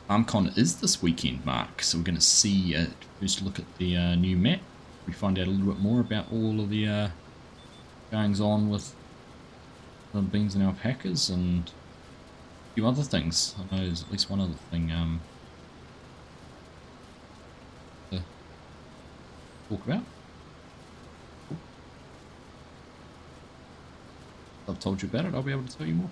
FarmCon is this weekend, Mark, so we're going to see, first look at the new map. We find out a little bit more about all of the goings on with the beans and alpacas and a few other things. I know there's at least one other thing to talk about. Cool. If I've told you about it, I'll be able to tell you more.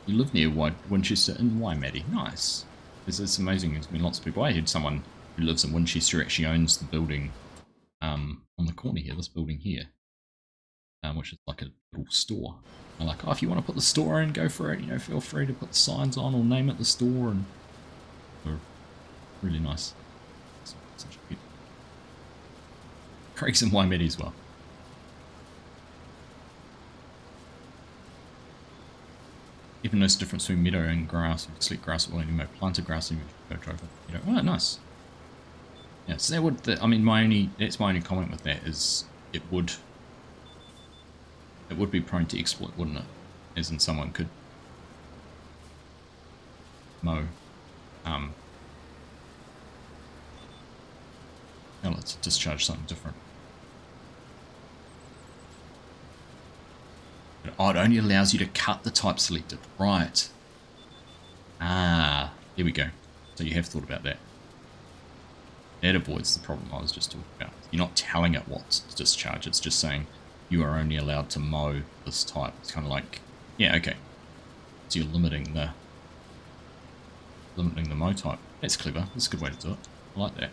You live near Winchester in why, Maddie? Nice. It's amazing. There's been lots of people. I heard someone who lives in Winchester actually owns the building on the corner here, this building here, which is like a little store. I'm like, oh, if you want to put the store in, go for it. You know, feel free to put the signs on or name it the store, and they're really nice. Such a cute. Craig's in why, Maddie as well. Even knows the difference between meadow and grass. If you select grass, well, you know, planted grass, and you go drive it. Oh, nice. Yeah, so that would. I mean, that's my only comment with that is it would be prone to exploit, wouldn't it? As in, someone could mow. Now let's discharge something different. Oh, it only allows you to cut the type selected. Right. Ah, here we go. So you have thought about that. That avoids the problem I was just talking about. You're not telling it what to discharge. It's just saying you are only allowed to mow this type. It's kind of like, yeah, okay. So you're limiting the mow type. That's clever. That's a good way to do it. I like that.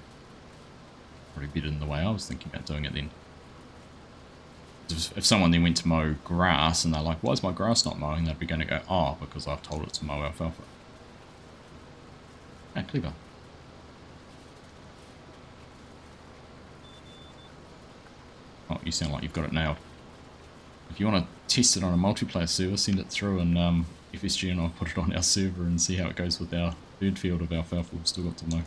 Probably better than the way I was thinking about doing it then. If someone then went to mow grass and they're like, why is my grass not mowing? They'd be going to go, oh, because I've told it to mow alfalfa. Ah, clever. Oh, you sound like you've got it nailed. If you want to test it on a multiplayer server, send it through and FSG and I'll put it on our server and see how it goes with our third field of alfalfa we've still got to mow.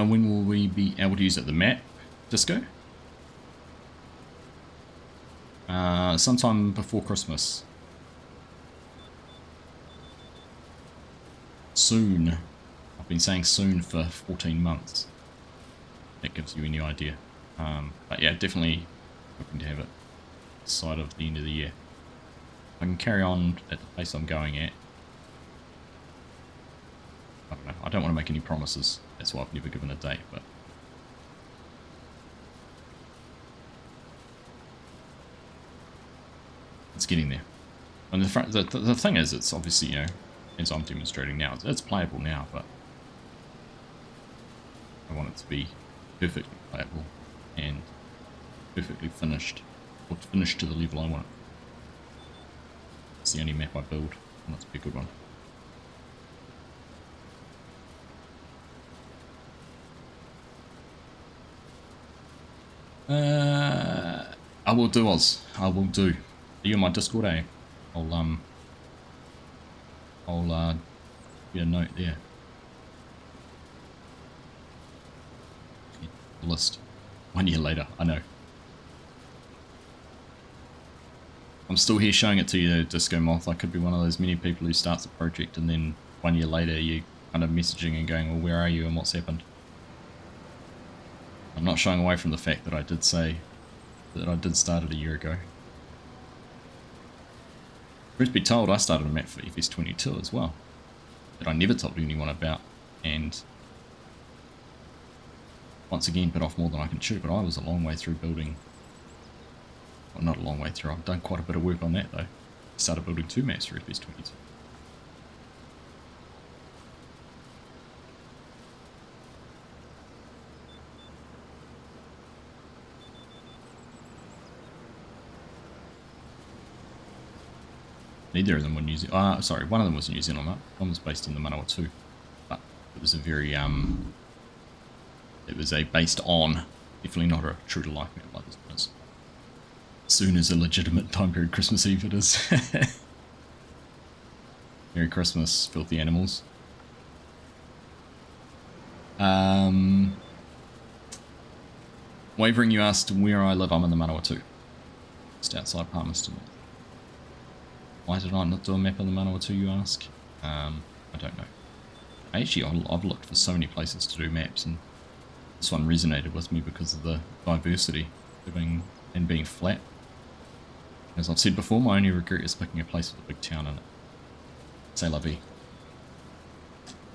When will we be able to use it? The map, Disco? Sometime before Christmas. Soon. I've been saying soon for 14 months. That gives you any idea. But yeah, definitely hoping to have it this side of the end of the year. I can carry on at the pace I'm going at. I don't know. I don't want to make any promises. That's why I've never given a date, but it's getting there. And the thing is, it's obviously, you know, as I'm demonstrating now, it's playable now, but I want it to be perfectly playable and perfectly finished, or finished to the level I want it. It's the only map I build, and it's a good one. I will do, Oz. I will do. Are you in my Discord, eh? I'll get a note there. The list. 1 year later, I know. I'm still here showing it to you, Disco Moth. I could be one of those many people who starts a project and then 1 year later you kind of messaging and going, well, where are you and what's happened? I'm not shying away from the fact that I did say that I did start it a year ago. Truth be told, I started a map for FS22 as well, that I never told anyone about, and once again bit off more than I can chew, but I was a long way through building. Well, not a long way through, I've done quite a bit of work on that though. Started building 2 maps for FS22. Neither of them were New Zealand. Sorry, one of them was a New Zealand map. One was based in the Manawatu, but it was a very it was a based on, definitely not a true to life map like this one is. Soon as a legitimate time period, Christmas Eve it is. Merry Christmas, filthy animals. Wavering, you asked where I live. I'm in the Manawatu, just outside Palmerston. Why did I not do a map of the Manawatu, you ask? I don't know. Actually, I've looked for so many places to do maps, and this one resonated with me because of the diversity and being flat. As I've said before, my only regret is picking a place with a big town in it. C'est la vie.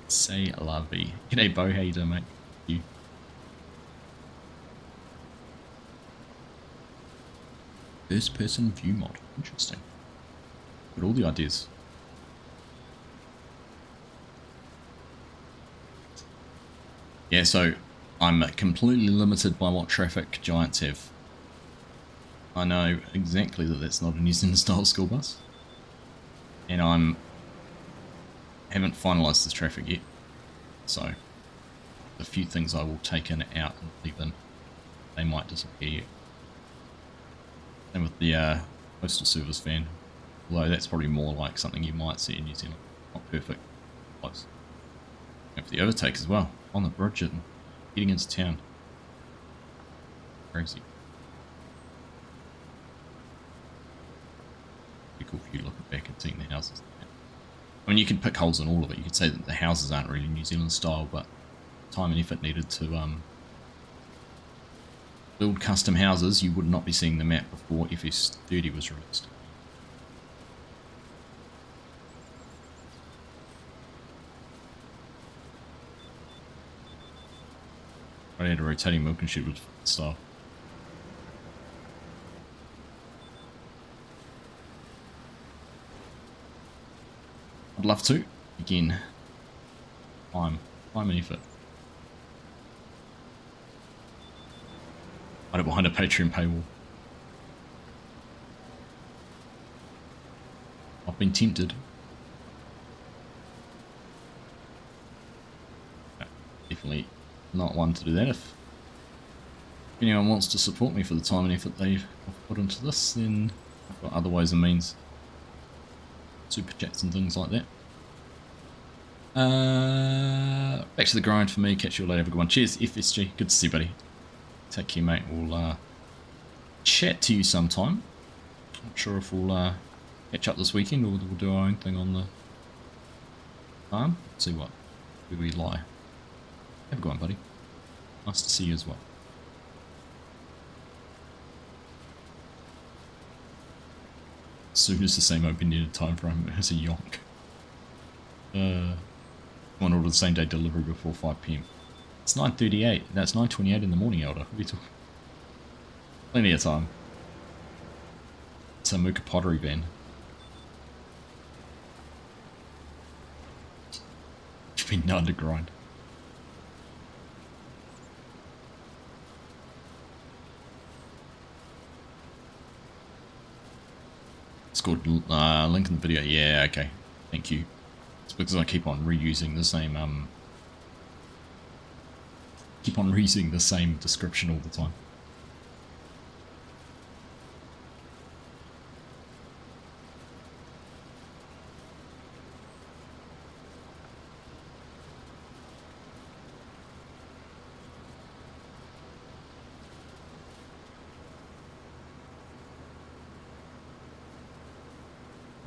C'est la vie. G'day, Bo, how you doing, mate? You. First person view mod. Interesting. But all the ideas. Yeah, so I'm completely limited by what traffic Giants have. I know exactly that that's not a New Zealand style school bus. And haven't finalised this traffic yet. So a few things I will take in, out and leave in. They might disappear yet. And with the postal service van. Although that's probably more like something you might see in New Zealand. Not perfect. Close. And for the overtake as well. On the bridge and heading into town. Crazy. Pretty cool if you look back and seeing the houses. I mean, you can pick holes in all of it. You could say that the houses aren't really New Zealand style, but time and effort needed to build custom houses, you would not be seeing the map before FS30 was released. I had a rotating milking shed with style. I'd love to. Again, time and effort. Hide it behind a Patreon paywall. I've been tempted. Definitely not one to do that. If anyone wants to support me for the time and effort they've put into this, then I've got other ways and means. Super chats and things like that. Back to the grind for me. Catch you later. Have a good one. Cheers, FSG. Good to see you, buddy. Take care, mate. We'll chat to you sometime. Not sure if we'll catch up this weekend or we'll do our own thing on the farm. Let's see where we lie. Have a good one, buddy. Nice to see you as well. Soon as the same open-ended time frame as a yonk. Want to order the same day delivery before 5 PM. It's 9:38. That's 9:28 in the morning, Elder. What are you talking? Plenty of time. It's a Mooka pottery van. You've been known to grind. Scored link in the video. Yeah, okay. Thank you. It's because I keep on reusing the same description all the time.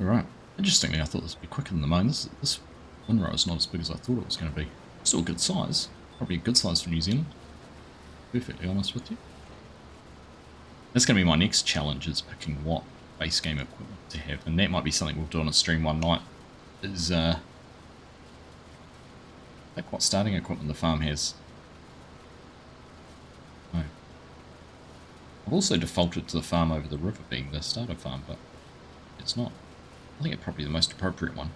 Alright. Interestingly, I thought this would be quicker than the mine. This windrow is not as big as I thought it was going to be. Still a good size. Probably a good size for New Zealand. Perfectly honest with you. That's going to be my next challenge, is picking what base game equipment to have. And that might be something we'll do on a stream one night. Is like what starting equipment the farm has. I've also defaulted to the farm over the river being the starter farm, but it's not. I think it's probably the most appropriate one.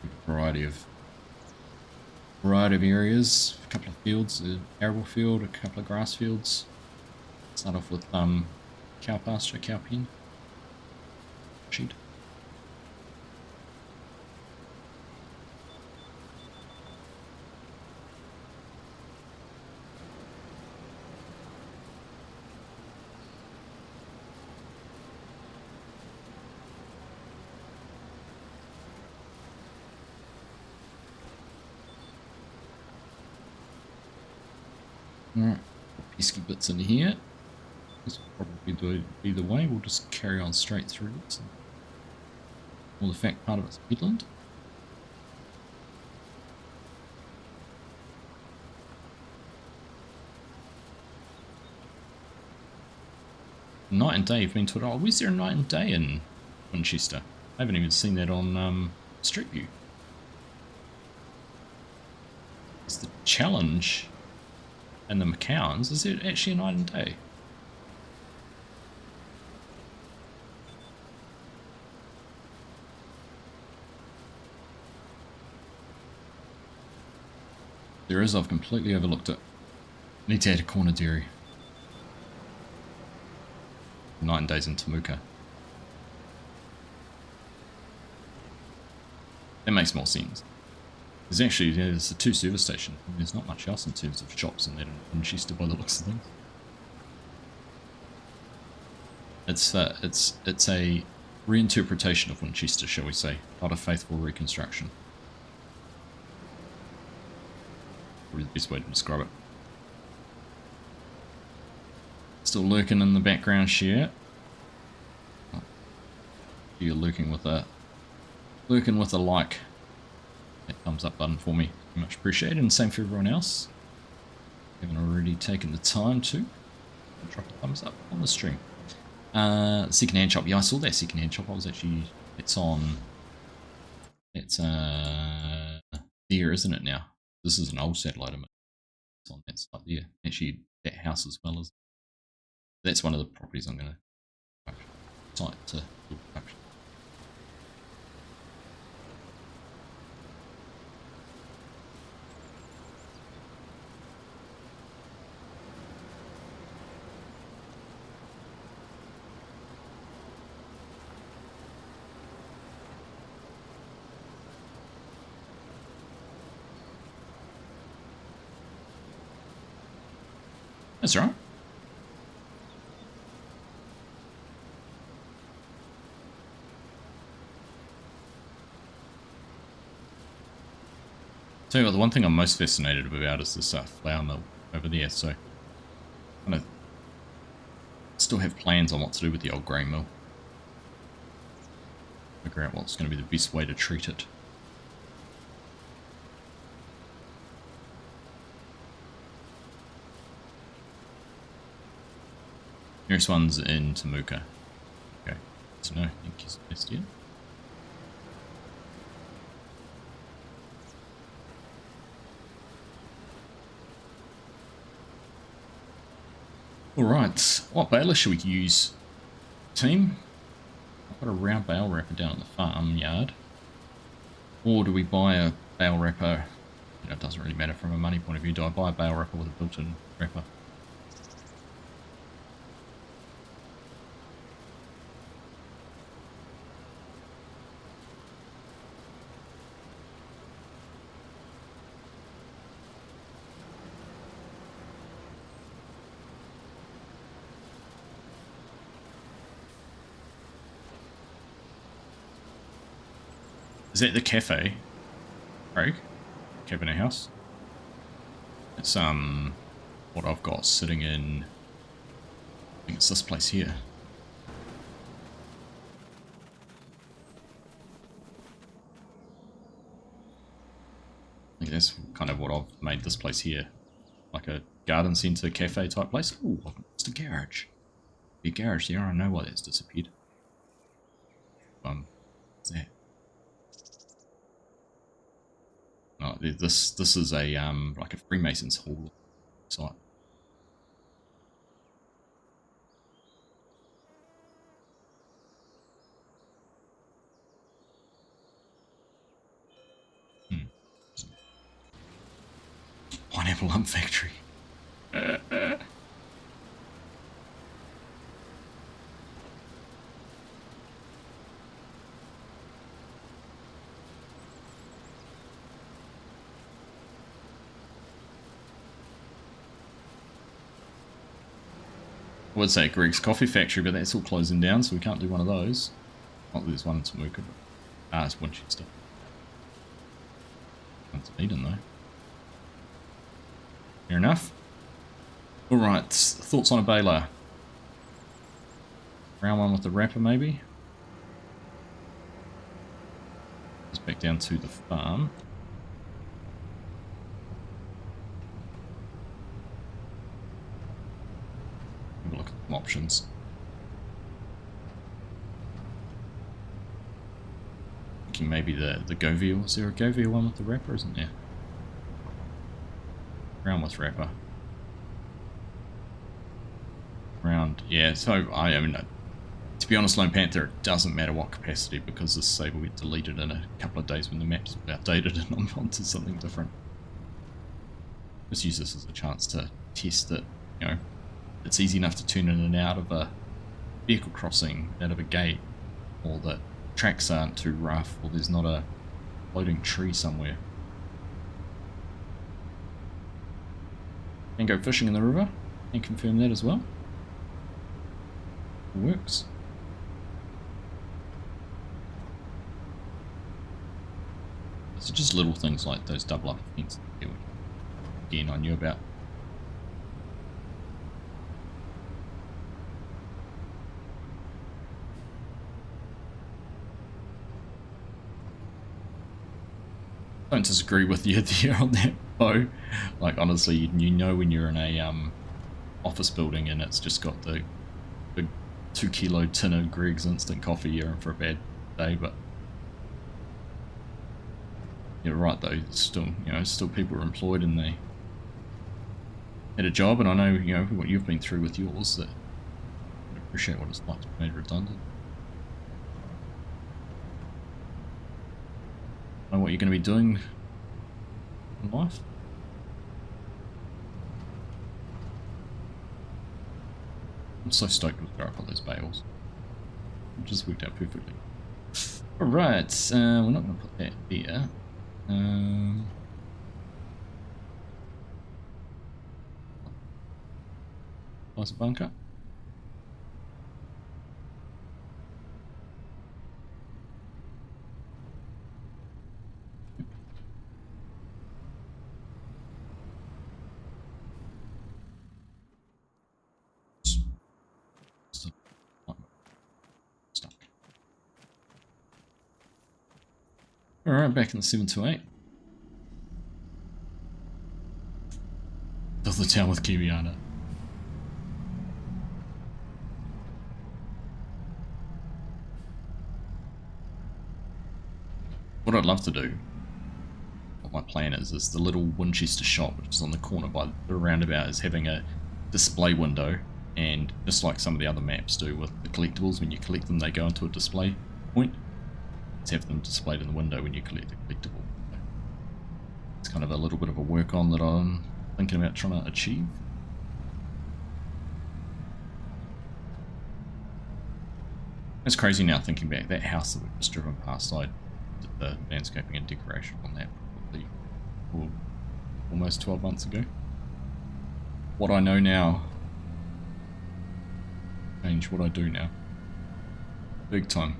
A variety of areas, a couple of fields, an arable field, a couple of grass fields. Start off with cow pasture, cow pen, sheep. Alright, pesky bits in here. This will probably be the way. We'll just carry on straight through it. Well, the fact part of it's peatland. Night and day, you've been told, oh, where's there a night and day in Winchester? I haven't even seen that on Street View. It's the challenge and the McCowns. Is it actually a night and day? There is, I've completely overlooked it. Need to add a corner dairy. Night and days in Temuka. That makes more sense. There's the 2 service stations. There's not much else in terms of shops in that in Winchester by the looks of things. It's a reinterpretation of Winchester, shall we say, not a faithful reconstruction. Probably the best way to describe it. Still lurking in the background share. Oh, you're lurking with a like. That thumbs up button for me. Much appreciated, and same for everyone else. Haven't already taken the time to drop a thumbs up on the stream. Second-hand shop. Yeah, I saw that second-hand shop. It's there, isn't it now? This is an old satellite image. It's on that site there. Actually, that house as well as. That's one of the properties I'm going to site to do production. That's right. Tell you what, the one thing I'm most fascinated about is this flour mill over there, so kind of still have plans on what to do with the old grain mill. Figure out what's going to be the best way to treat it. Nearest one's in Temuka. Okay, so no, thank you, Sebastian. Alright, what baler should we use, team? I've got a round bale wrapper down at the farmyard. Or do we buy a bale wrapper? You know, it doesn't really matter from a money point of view. Do I buy a bale wrapper with a built-in wrapper? Is that the cafe, Craig? Cabinet house? It's what I've got sitting in, I think it's this place here. I think that's kind of what I've made this place here. Like a garden centre cafe type place. Ooh, it's the garage. The garage there, I don't know why that's disappeared. What's that? Oh, this is a like a Freemasons hall. site. Pineapple lump factory. I would say Greg's Coffee Factory, but that's all closing down, so we can't do one of those. Not that there's one in Temuka, but it's Winchester. One's in Eden, though. Fair enough. Alright, thoughts on a baler? Round one with the wrapper, maybe? Just back down to the farm. Have a look at some options. Thinking maybe the Govia. Is there a Govia one with the wrapper? Isn't there? Round with wrapper. Round, yeah. So I mean, to be honest, Lone Panther, it doesn't matter what capacity because this save will get deleted in a couple of days when the map's outdated and I'm onto something different. Just use this as a chance to test that, you know, it's easy enough to turn in and out of a vehicle crossing, out of a gate, or that tracks aren't too rough, or there's not a floating tree somewhere. And go fishing in the river and confirm that as well. It works. So just little things like those double up events. Again, I knew about. Don't disagree with you there on that, Bo. Like honestly, you know when you're in a office building and it's just got the big 2 kilo tin of Greg's instant coffee, you're in for a bad day. But you're right though. Still, you know, still people are employed and they had a job, and I know, you know, what you've been through with yours. That I appreciate what it's like to be made redundant. Know what you're going to be doing in life. I'm so stoked with where I put those bales. It just worked out perfectly. Alright, we're not going to put that there. Nice bunker. Alright, back in the 728. Fill the town with Kiwiana. What I'd love to do, what my plan is the little Winchester shop, which is on the corner by the roundabout, is having a display window, and just like some of the other maps do with the collectibles, when you collect them they go into a display point. Let's have them displayed in the window when you collect the collectible. It's kind of a little bit of a work on that I'm thinking about trying to achieve. It's crazy now thinking back, that house that we've just driven past, I did the landscaping and decoration on that probably almost 12 months ago. What I know now, change what I do now. Big time.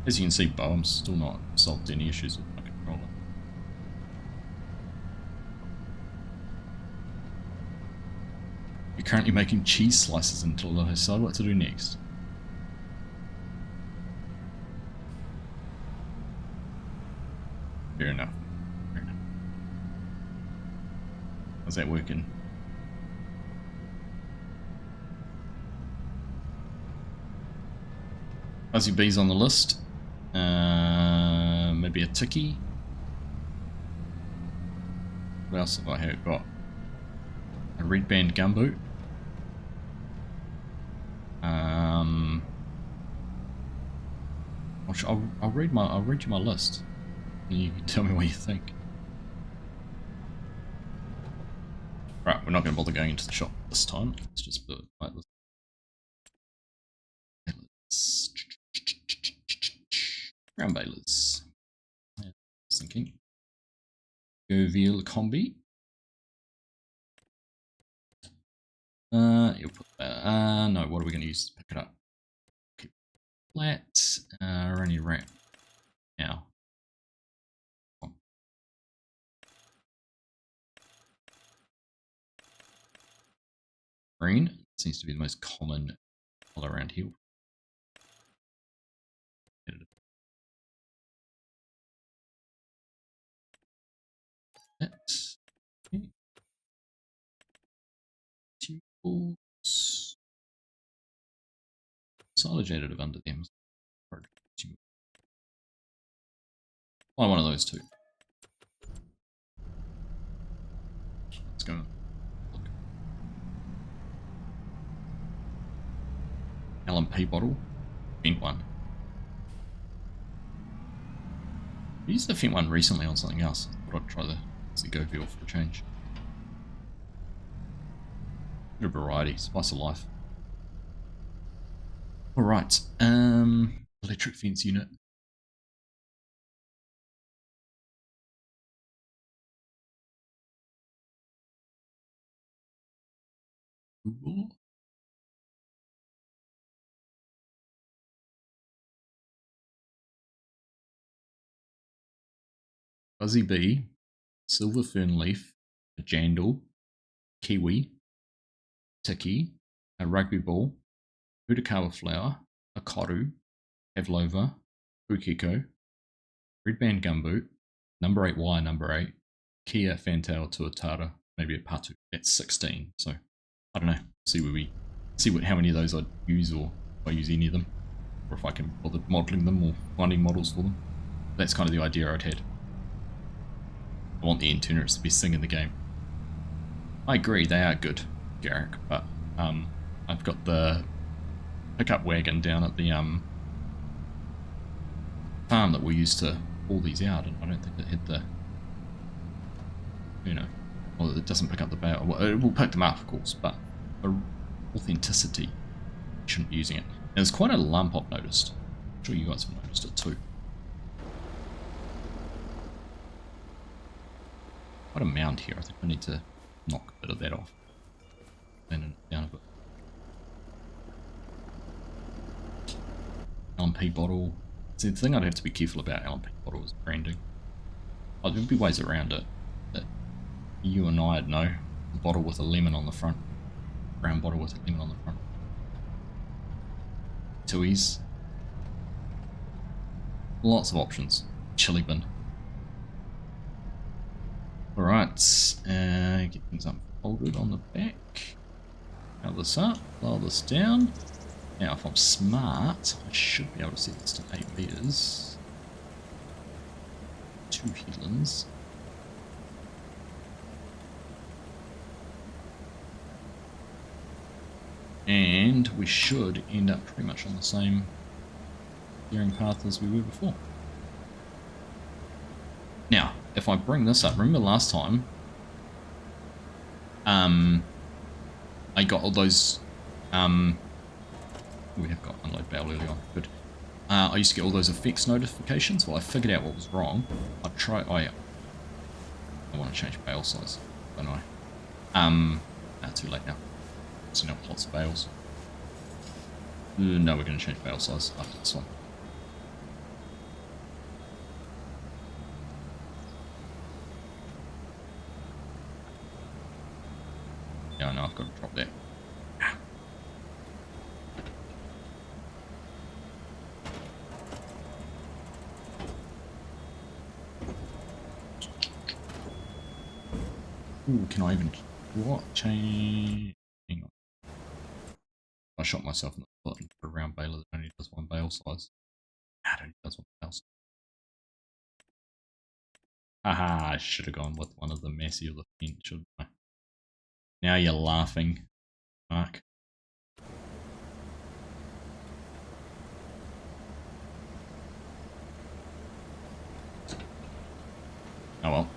As you can see, Bo, I'm still not solved any issues with my controller. You're currently making cheese slices until I decide what to do next. Fair enough. Fair enough. How's that working? Fuzzy Bee's on the list. Maybe a Tiki. What else have I got? A Red Band Gumboot. I'll read you my list, and you can tell me what you think. Right, we're not going to bother going into the shop this time. Let's just put it like this. Ground balers. Yeah, I was thinking. Jovial Combi. You'll put that. No, what are we going to use to pick it up? Keep it flat. We're only right now. Green seems to be the most common color around here. That's okay. Tubes. Silage additive under them. Buy one of those two. Let's go. Look. LMP bottle. Pink one. I used the Fint one recently on something else. I thought I'd try the Go Veal for a change. Bit of variety, spice of life. Alright, electric fence unit. Google. Fuzzy Bee, Silver Fern Leaf, a Jandal, Kiwi, Tiki, a Rugby Ball, Pudakawa Flower, a Koru, Pavlova, Pukiko, Red Band Gumboot, number 8Y, number 8, Kia Fantail Tuatara, maybe a Patu. That's 16, so I don't know. See how many of those I'd use, or if I use any of them, or if I can bother modelling them or finding models for them. That's kind of the idea I'd had. I want the Internets to be singing the game. I agree, they are good, Garrick, but I've got the pickup wagon down at the farm that we used to haul these out, and I don't think it had the, you know, well, it doesn't pick up the bale. Well, it will pick them up, of course, but for authenticity, you shouldn't be using it. And there's quite a lump I've noticed. I'm sure you guys have noticed it too. Quite a mound here. I think I need to knock a bit of that off. Then it down a bit. LMP bottle. See, the thing I'd have to be careful about LMP bottle is branding. Oh, there'd be ways around it that you and I'd know. A bottle with a lemon on the front. Brown bottle with a lemon on the front. Tuies. Lots of options. Chili bin. Alright, get things unfolded on the back. Lower this up, lower this down. Now, if I'm smart, I should be able to set this to 8 meters. 2 headlands. And we should end up pretty much on the same steering path as we were before. Now, if I bring this up, remember last time, I got all those, we have got unload bail early on, good. I used to get all those effects notifications. Well, I figured out what was wrong. I want to change bail size, don't I? Too late now. So now lots of bales. No, we're going to change bail size after this one. Yeah, I know I've got to drop that. Ooh, can I even what change? Hang on. I shot myself in the foot for a round baler that only does one bale size. It only does one bale size. Haha, I should have gone with one of the messy of the fence, shouldn't I? Now you're laughing, Mark. Oh well.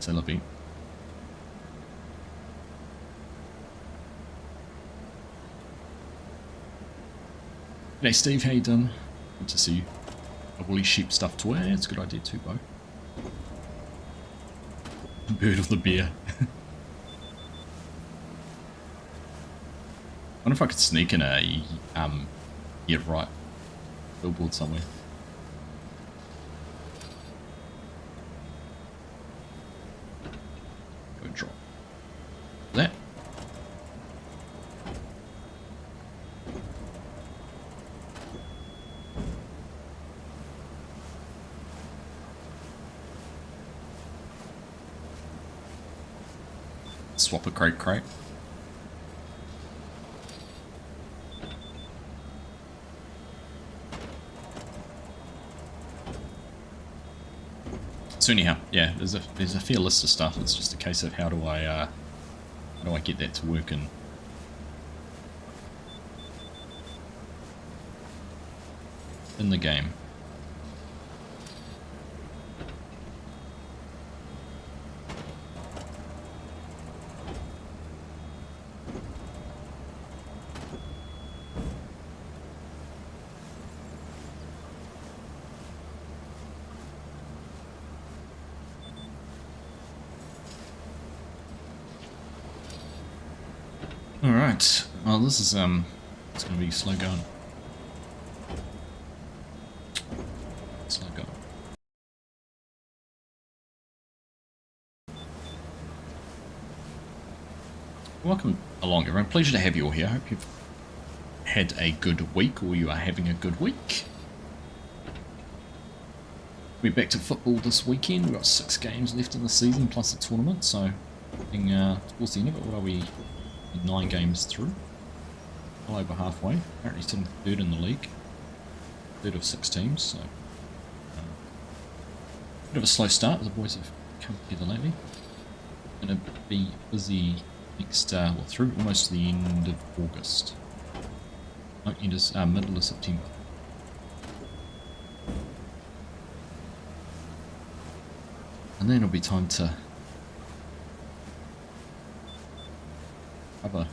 C'est la vie. G'day Steve, how you doing? Good to see you. A woolly sheep stuff to wear, it's a good idea too, Bo. Bird of the beer. I wonder if I could sneak in a yeah, right billboard somewhere. Go and drop that. Swap a crate. So anyhow, yeah, there's a fair list of stuff. It's just a case of how do I get that to work in the game. Alright, well this is it's gonna be slow going. Slow going. Welcome along everyone, pleasure to have you all here. I hope you've had a good week, or you are having a good week. We're back to football this weekend. We've got 6 games left in the season plus a tournament, so getting towards the end of it. What are we? 9 games through. Well over halfway. Apparently sitting 3rd in the league. 3rd of 6 teams, so bit of a slow start. The boys have come together lately. Gonna be busy next well, through almost to the end of August. No, end is middle of September. And then it'll be time to have a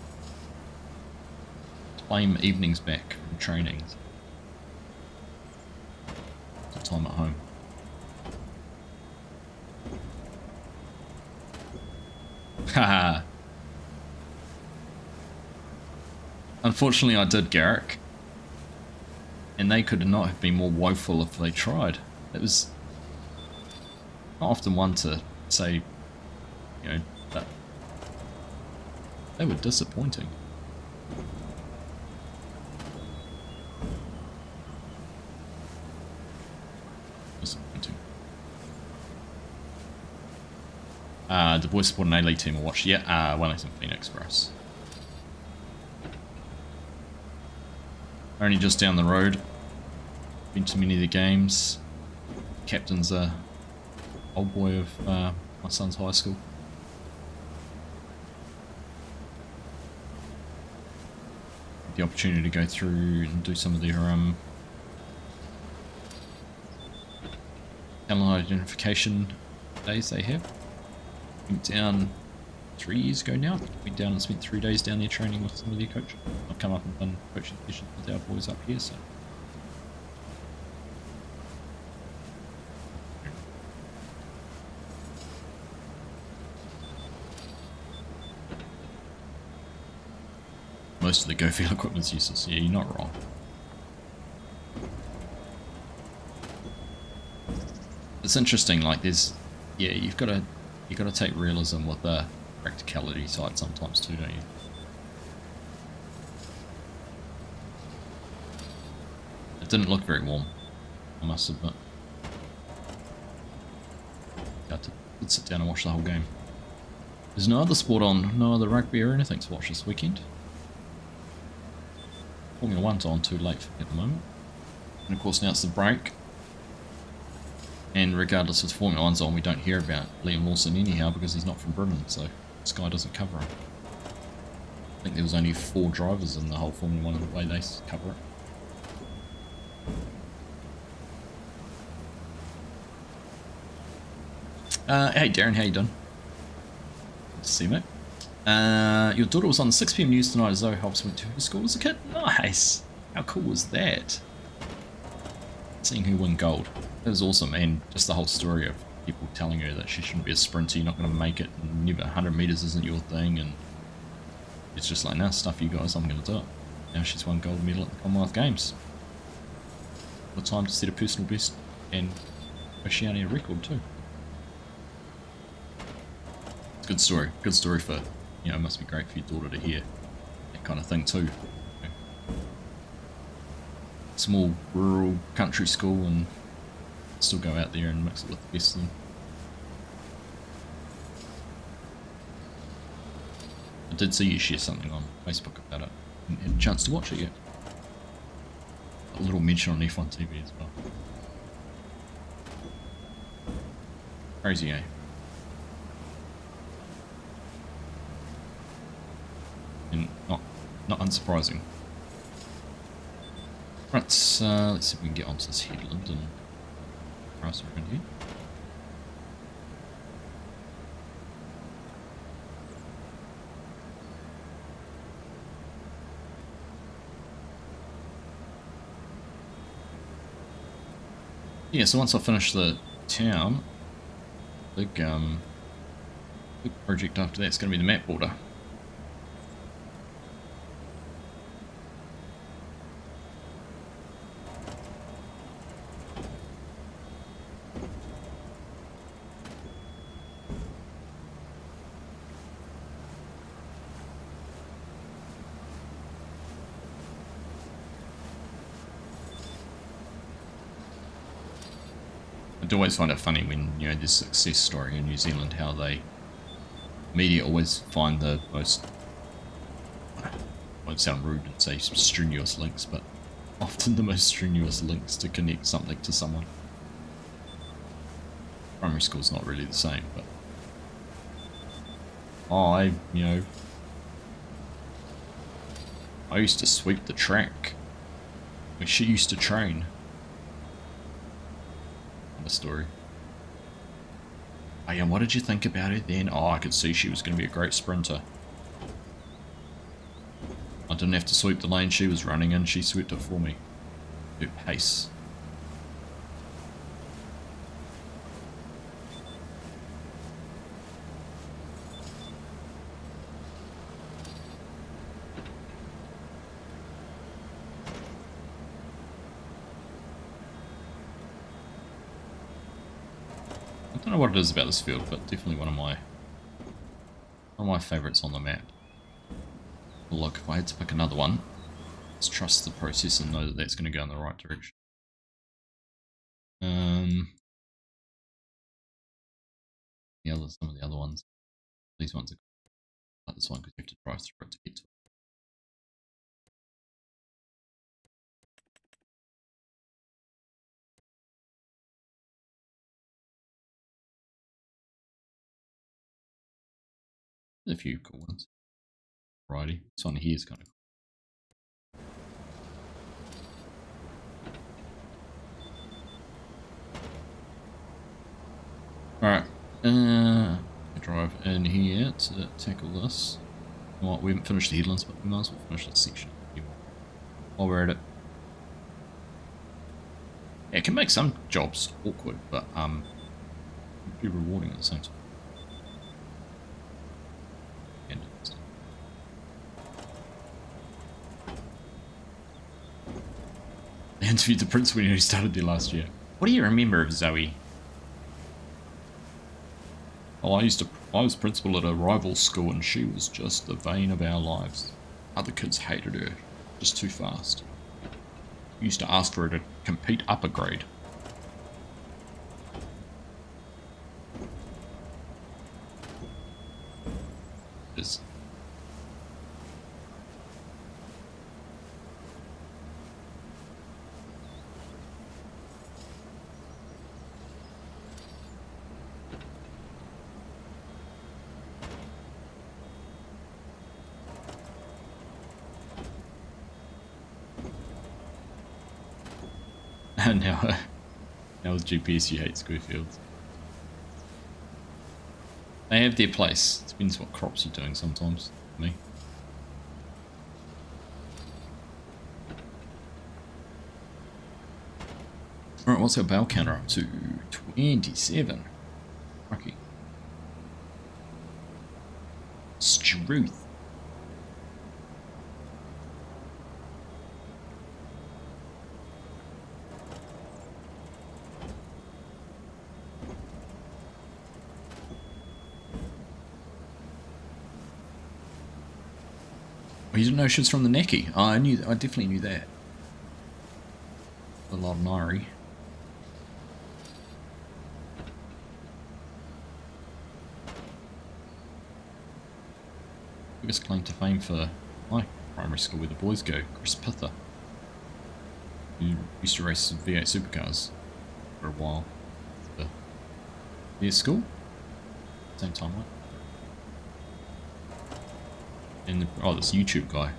claim evenings back from training. Some time at home. Haha. Unfortunately I did, Garrick. And they could not have been more woeful if they tried. It was not often one to say, you know, that they were disappointing. Disappointing. The boys support an A-League team I watched. Yeah, Wellington Phoenix for us. Only just down the road. Been to many of the games. Captain's a old boy of my son's high school. The opportunity to go through and do some of their talent identification days they have. Went down 3 years ago now. Went down and spent 3 days down there training with some of their coaches. I've come up and done coaching sessions with our boys up here, so. Most of the go field equipment's useless. Yeah, you're not wrong. It's interesting, like there's, yeah, you've got to take realism with the practicality side sometimes too, don't you? It didn't look very warm, I must admit. I did sit down and watch the whole game. There's no other sport on, no other rugby or anything to watch this weekend. Formula One's on too late for me at the moment. And of course now it's the break. And regardless if Formula One's on, we don't hear about Liam Lawson anyhow because he's not from Britain, so Sky doesn't cover him. I think there was only 4 drivers in the whole Formula One the way they cover it. Hey Darren, how you doing? Good to see you, mate. Your daughter was on the 6 PM news tonight as Zoe Hobbs went to her school as a kid. Nice! How cool was that? Seeing her win gold. That was awesome, and just the whole story of people telling her that she shouldn't be a sprinter, you're not going to make it, and never 100 meters isn't your thing, and it's just like, nah, stuff you guys, I'm going to do it. Now she's won gold medal at the Commonwealth Games. What time to set a personal best and Oceania record too. It's a good story. Good story for, you know, it must be great for your daughter to hear that kind of thing too. Small rural country school and still go out there and mix it with the best of them. I did see you share something on Facebook about it. I haven't had a chance to watch it yet. A little mention on F1 TV as well. Crazy, eh? And not unsurprising. Right, let's see if we can get onto this headland and cross around here. Yeah, so once I finish the town, big project after that's going to be the map border. I always find it funny when, you know, this success story in New Zealand, how they media always find the most, I won't sound rude and say strenuous links, but often the most strenuous links to connect something to someone. Primary school's not really the same, but I used to sweep the track where she used to train. The story. Oh yeah, what did you think about it then? Oh, I could see she was going to be a great sprinter. I didn't have to sweep the lane she was running in, she swept it for me. Her pace. I don't know what it is about this field, but definitely one of my favourites on the map. Look, if I had to pick another one, let's trust the process and know that that's going to go in the right direction. Some of the other ones. These ones are like this one because you have to drive through it to get to it. There's a few cool ones. Variety. This one here is kind of cool. Alright, drive in here to tackle this. You know what, we haven't finished the headlands, but we might as well finish this section while we're at it. Yeah, it can make some jobs awkward, but be rewarding at the same time. I interviewed the prince when he started there last year. What do you remember of Zoe? Well, I was principal at a rival school and she was just the vein of our lives. Other kids hated her, just too fast. We used to ask for her to compete up a grade. And now with GPS you hate square fields. They have their place. It depends what crops you're doing sometimes, for me. Alright, what's our bale counter up to? 27. Lucky. Struth. Oh, you didn't know she was from the Necky? Oh, I definitely knew that. A lot of Nairi. Biggest claim to fame for my primary school where the boys go, Chris Pither, who used to race V8 supercars for a while. Their school? Same time, right? And this YouTube guy.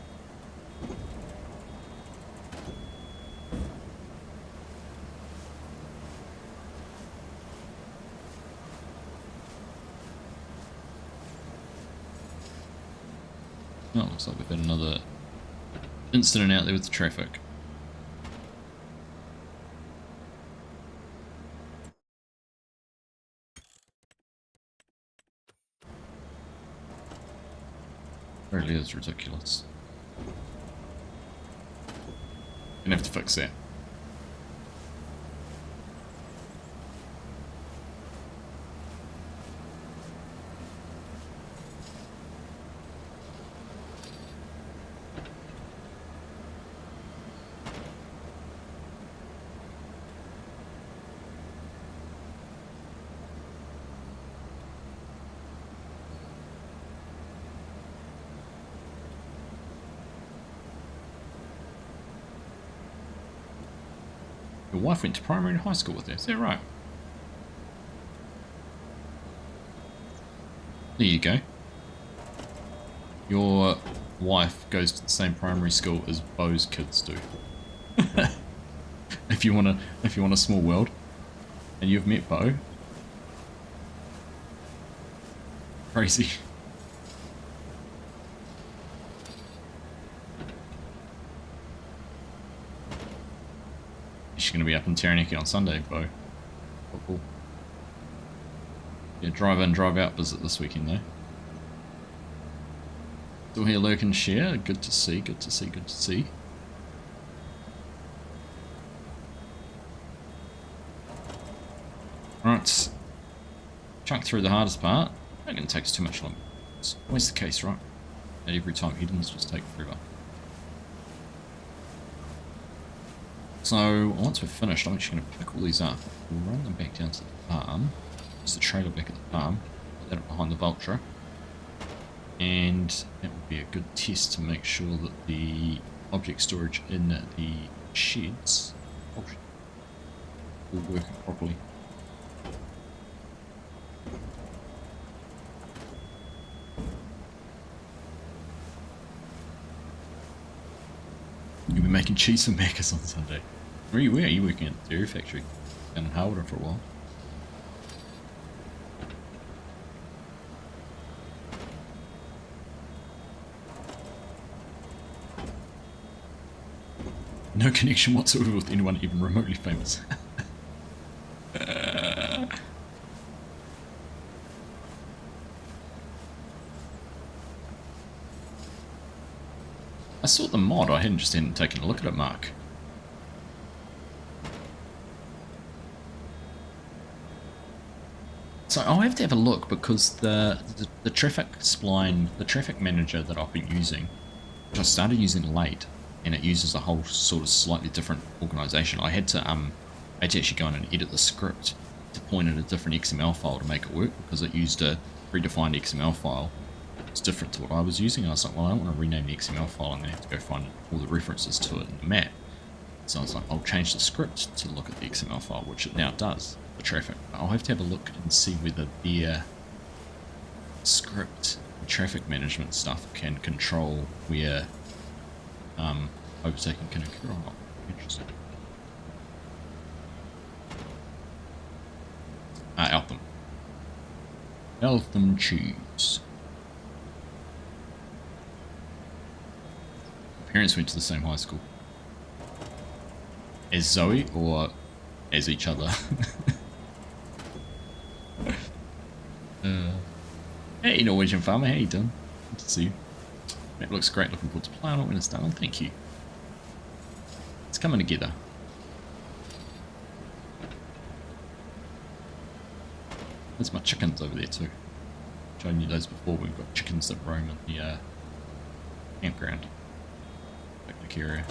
Oh, looks like we've had another incident out there with the traffic. It really is ridiculous. Gonna have to fix that. Your wife went to primary and high school with her, is that right? There you go. Your wife goes to the same primary school as Bo's kids do. if you want a small world, and you've met Bo. Crazy. She's going to be up in Taranaki on Sunday, Bo. Cool. Yeah, drive in, drive out visit this weekend though. Still here, lurk and share. Good to see, good to see, good to see. Alright. Chunk through the hardest part. Not going to take us too much longer. It's always the case, right? At every time hidden's just take forever. So once we're finished, I'm actually going to pick all these up. We'll run them back down to the farm. There's the trailer back at the farm. Put that up behind the Vulture. And that would be a good test to make sure that the object storage in the sheds all working properly. You'll be making cheese for Macca's on Sunday. Where are you? Where are you working at the dairy factory? Down in Harwood for a while. No connection whatsoever with anyone even remotely famous. I saw the mod, I hadn't taken a look at it, Mark. So I'll have to have a look because the traffic spline, the traffic manager that I've been using, which I started using late, and it uses a whole sort of slightly different organisation. I had to actually go in and edit the script to point at a different XML file to make it work because it used a predefined XML file. It's different to what I was using. I was like, well, I don't want to rename the XML file. I'm going to have to go find all the references to it in the map. So I was like, I'll change the script to look at the XML file, which it now does, the traffic. I'll have to have a look and see whether their script, the traffic management stuff, can control where overtaking can occur or not. Interesting. Eltham. Eltham cheese. My parents went to the same high school. As Zoe or as each other? Hey Norwegian farmer, how you doing? Good to see you. That looks great, looking forward to playing it when it's done. Thank you. It's coming together. There's my chickens over there too. Shown you those before. We've got chickens that roam in the campground. Picnic area.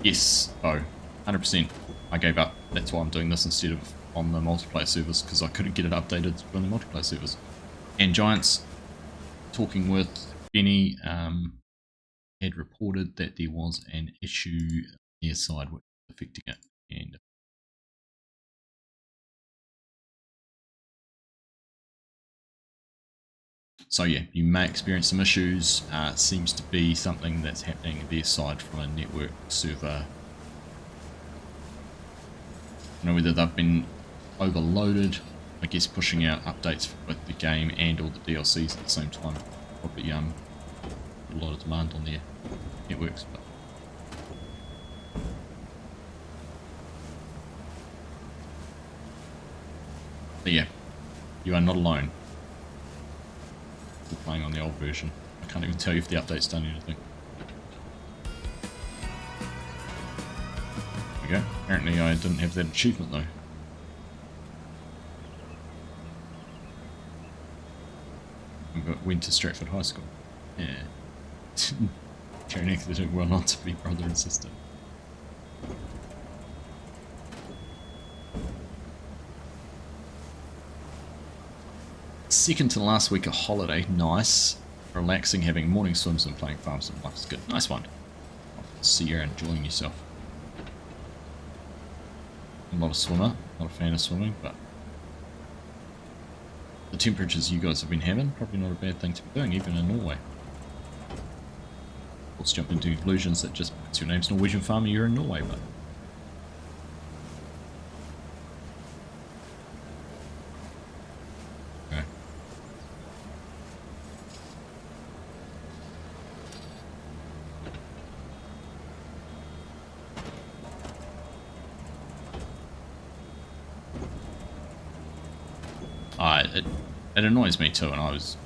Yes. Oh, 100%. I gave up. That's why I'm doing this instead of on the multiplayer servers, because I couldn't get it updated on the multiplayer servers. And Giants, talking with Benny, had reported that there was an issue on their side which was affecting it. And so yeah, you may experience some issues. Seems to be something that's happening on their side from a network server. I don't know whether they've been overloaded, I guess pushing out updates with the game and all the DLCs at the same time. Probably a lot of demand on their networks. But yeah, you are not alone. We're playing on the old version. I can't even tell you if the update's done anything. There we go. Apparently I didn't have that achievement though. But went to Stratford High School. Yeah. They're doing well not to be brother and sister. Second to last week of holiday. Nice. Relaxing, having morning swims and playing Farm Sim. Life's good. Nice one. See you're enjoying yourself. I'm not a swimmer. Not a fan of swimming, but the temperatures you guys have been having, probably not a bad thing to be doing, even in Norway. Let's jump into conclusions that just because your name's Norwegian farmer, you're in Norway, but okay. It annoys me too, and I was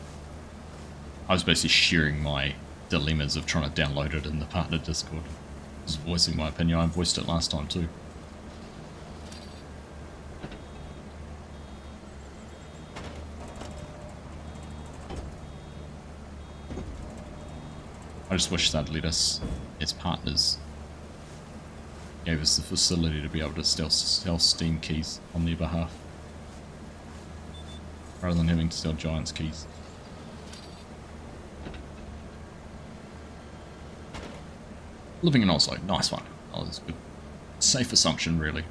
basically sharing my dilemmas of trying to download it in the partner Discord. I was voicing my opinion. I voiced it last time too. I just wish they'd let us, as partners, gave us the facility to be able to sell Steam keys on their behalf, rather than having to sell Giants keys. Living in Oslo, nice one. Oh, that's good. Safe assumption, really.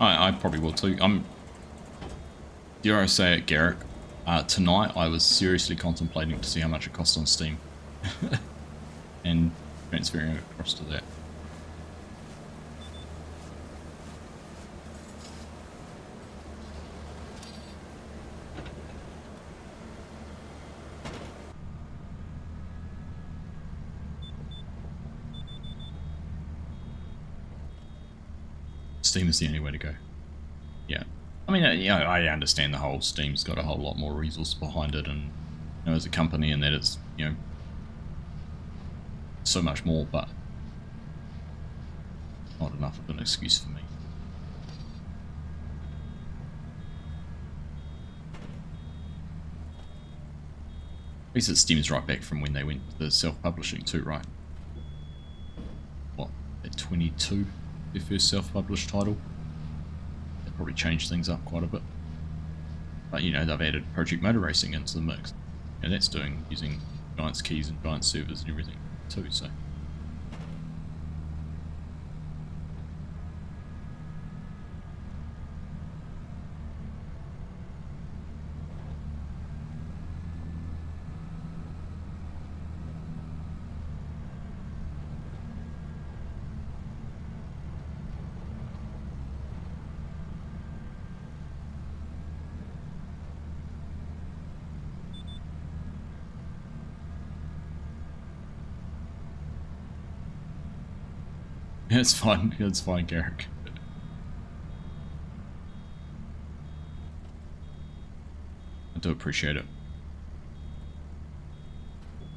I probably will too. Dare I say it, Garrick, tonight I was seriously contemplating to see how much it costs on Steam. And transferring it across to that. Steam is the only way to go. Yeah. I mean, yeah, I understand the whole Steam's got a whole lot more resources behind it, and you know, as a company, and that it's, you know, so much more, but not enough of an excuse for me. I guess it stems right back from when they went to the self-publishing too, right? What, at 22, their first self-published title? That probably changed things up quite a bit. But you know, they've added Project Motor Racing into the mix. And that's using Giant's keys and Giant servers and everything too, so. It's fine, Garrick. I do appreciate it.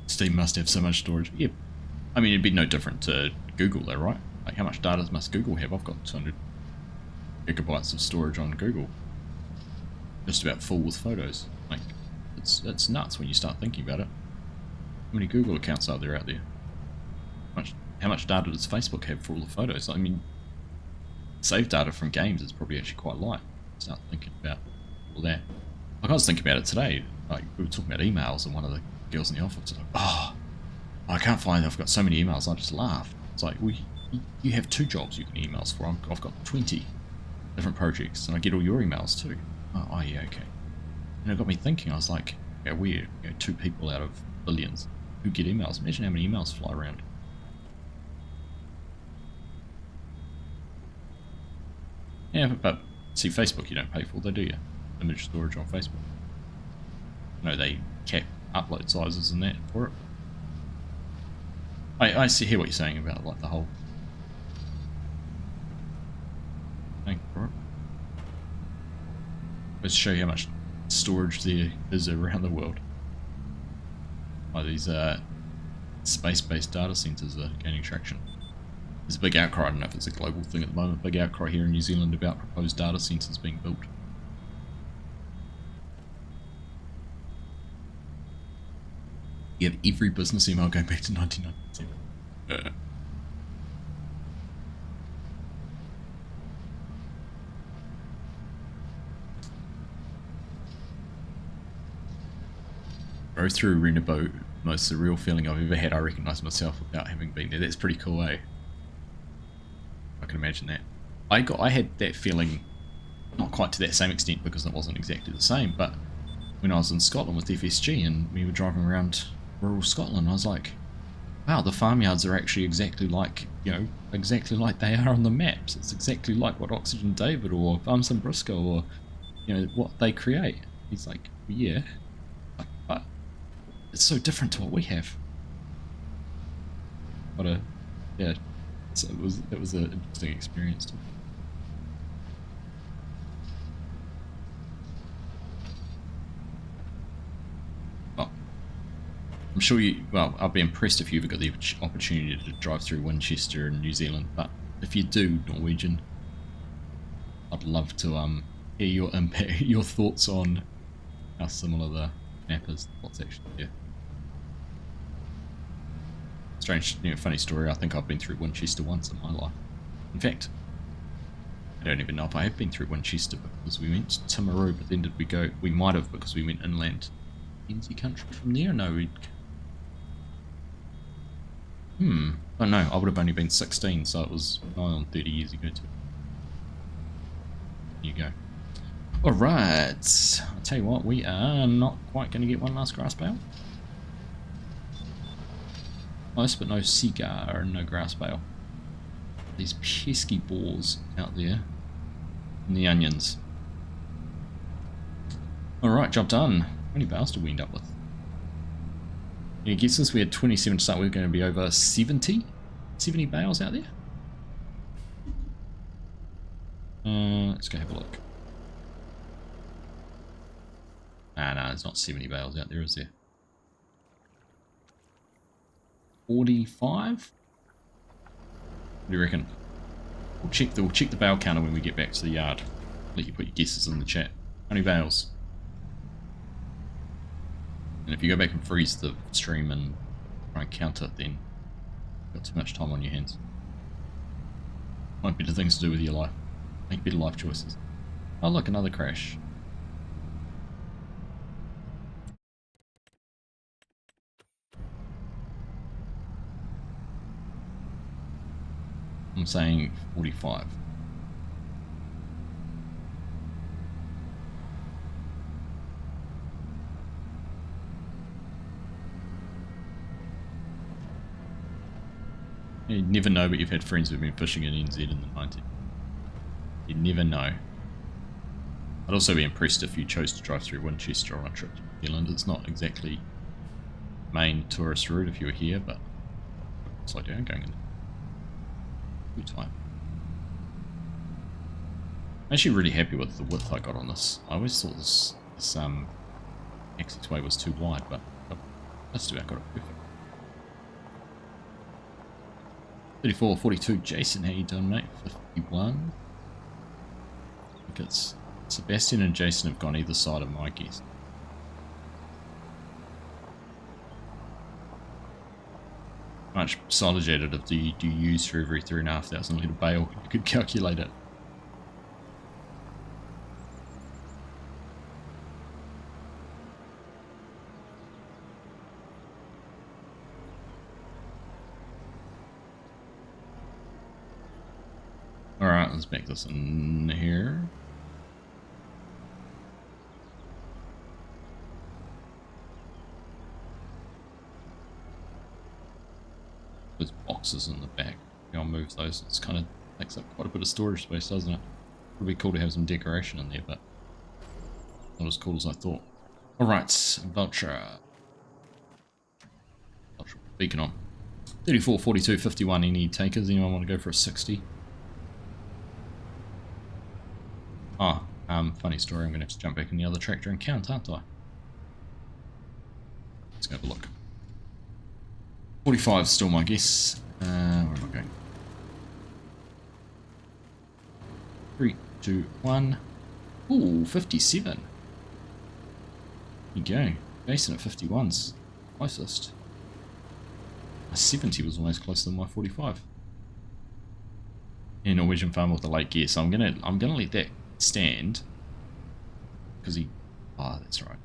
Steam must have so much storage. Yeah, I mean, it'd be no different to Google though, right? Like, how much data must Google have? I've got 200 gigabytes of storage on Google. Just about full with photos. Like, it's nuts when you start thinking about it. How many Google accounts are there out there? How much data does Facebook have for all the photos? I mean, save data from games is probably actually quite light. Start thinking about all that. Like, I was thinking about it today. Like, we were talking about emails, and one of the girls in the office was like, "Oh, I can't find. I've got so many emails." I just laughed. It's like, well, you have 2 jobs you can emails for. I've got 20 different projects, and I get all your emails too. Oh yeah, okay. And it got me thinking. I was like, yeah, we're 2 people out of billions who get emails. Imagine how many emails fly around. Yeah, but see, Facebook you don't pay for, though, do you? Image storage on Facebook. No, they cap upload sizes and that for it. I hear what you're saying about like the whole thing for it. Let's show you how much storage there is around the world. Why these space-based data centers are gaining traction. There's a big outcry, I don't know if it's a global thing at the moment, big outcry here in New Zealand about proposed data centres being built. You have every business email going back to 1997. Go through Renabo, most surreal feeling I've ever had. I recognise myself without having been there. That's pretty cool, eh? I can imagine that. I had that feeling, not quite to that same extent because it wasn't exactly the same, but when I was in Scotland with FSG and we were driving around rural Scotland, I was like, wow, the farmyards are actually exactly like, exactly like they are on the maps. It's exactly like what Oxygen David or Farms and Briscoe or, what they create. He's like, yeah, but it's so different to what we have. Yeah. So it was an interesting experience too. Well, I'm sure I'll be impressed if you've got the opportunity to drive through Winchester in New Zealand, but if you do, Norwegian, I'd love to hear your thoughts on how similar the map is to what's actually here. Strange, funny story. I think I've been through Winchester once in my life. In fact, I don't even know if I have been through Winchester because we went to Timaru, but then did we go? We might have because we went inland. NZ country from there? No, oh no, I would have only been 16, so it was nigh on 30 years ago too. There you go. Alright, I'll tell you what, we are not quite going to get one last grass bale. Close, but no cigar and no grass bale. These pesky boars out there. And the onions. Alright, job done. How many bales did we end up with? I guess since we had 27 to start, we're going to be over 70 bales out there. Let's go have a look. No, there's not 70 bales out there, is there? 45? What do you reckon? We'll check the bale counter when we get back to the yard. Let you put your guesses in the chat. How many bales? And if you go back and freeze the stream and try and count it, then you've got too much time on your hands. Might be the things to do with your life. Make better life choices. Oh look, another crash. I'm saying 45. You'd never know, but you've had friends who've been fishing in NZ in the 90s. You'd never know. I'd also be impressed if you chose to drive through Winchester on a trip to New Zealand. It's not exactly main tourist route if you were here, but slow down going in. Good time. I'm actually really happy with the width I got on this. I always thought this accessway was too wide, but let's do it. I got it perfect. 34, 42, Jason, how you doing, mate? 51. I think it's Sebastian and Jason have gone either side of my guess. How much silage additive do you use for every 3,500 litre bale? You could calculate it. Alright, let's make this in here. There's boxes in the back. I'll move those. It's kind of takes up quite a bit of storage space, doesn't it? Would be cool to have some decoration in there, but not as cool as I thought. Alright, Vulture. Beacon on. 34, 42, 51. Any takers? Anyone want to go for a 60? Oh, funny story. I'm going to have to jump back in the other tractor and count, aren't I? Let's go have a look. 45 is still my guess. Where am I going? 3, 2, 1. Ooh, 57. There you go. Jason at 51's closest. My 70 was almost closer than my 45. Yeah, Norwegian farmer with a late gear, so I'm gonna let that stand. Because he... Oh, that's right.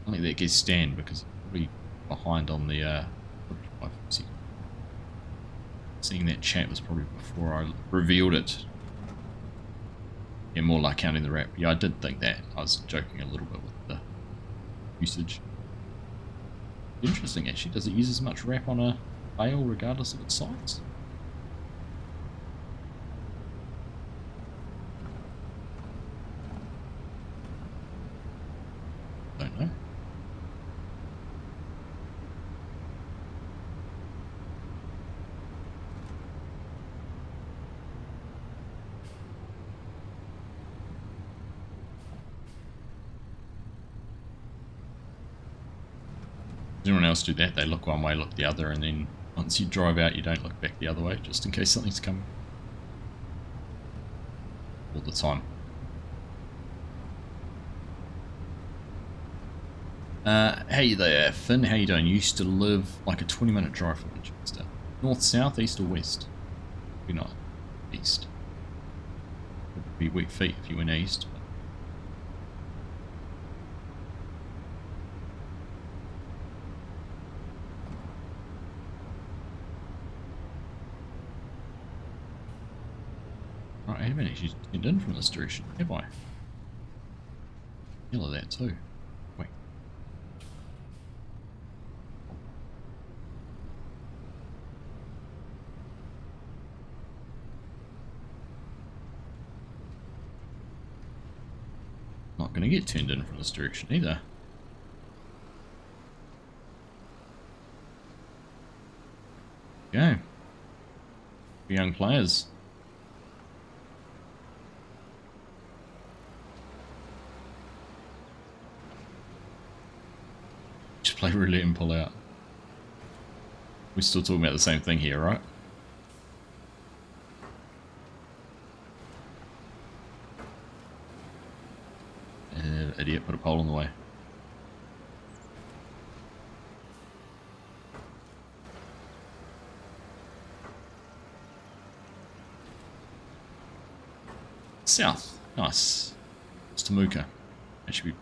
I'll let that gear stand because he's probably behind on the... Seeing that chat was probably before I revealed it. Yeah, more like counting the wrap. Yeah, I did think that. I was joking a little bit with the usage. Interesting, actually. Does it use as much wrap on a bale regardless of its size? Don't know. Does anyone else do that? They look one way, look the other, and then once you drive out, you don't look back the other way, just in case something's coming. All the time. Hey there, Finn. How you doing? You used to live like a 20-minute drive from Winchester. North, south, east, or west? Maybe not. East. It would be weak feet if you went east. Right, I haven't actually turned in from this direction, have I? Feel of that too. Wait. Not going to get turned in from this direction either. Go. For young players. Just play roulette and pull out. We're still talking about the same thing here, right? That idiot put a pole in the way. South. Nice. It's Temuka. That should be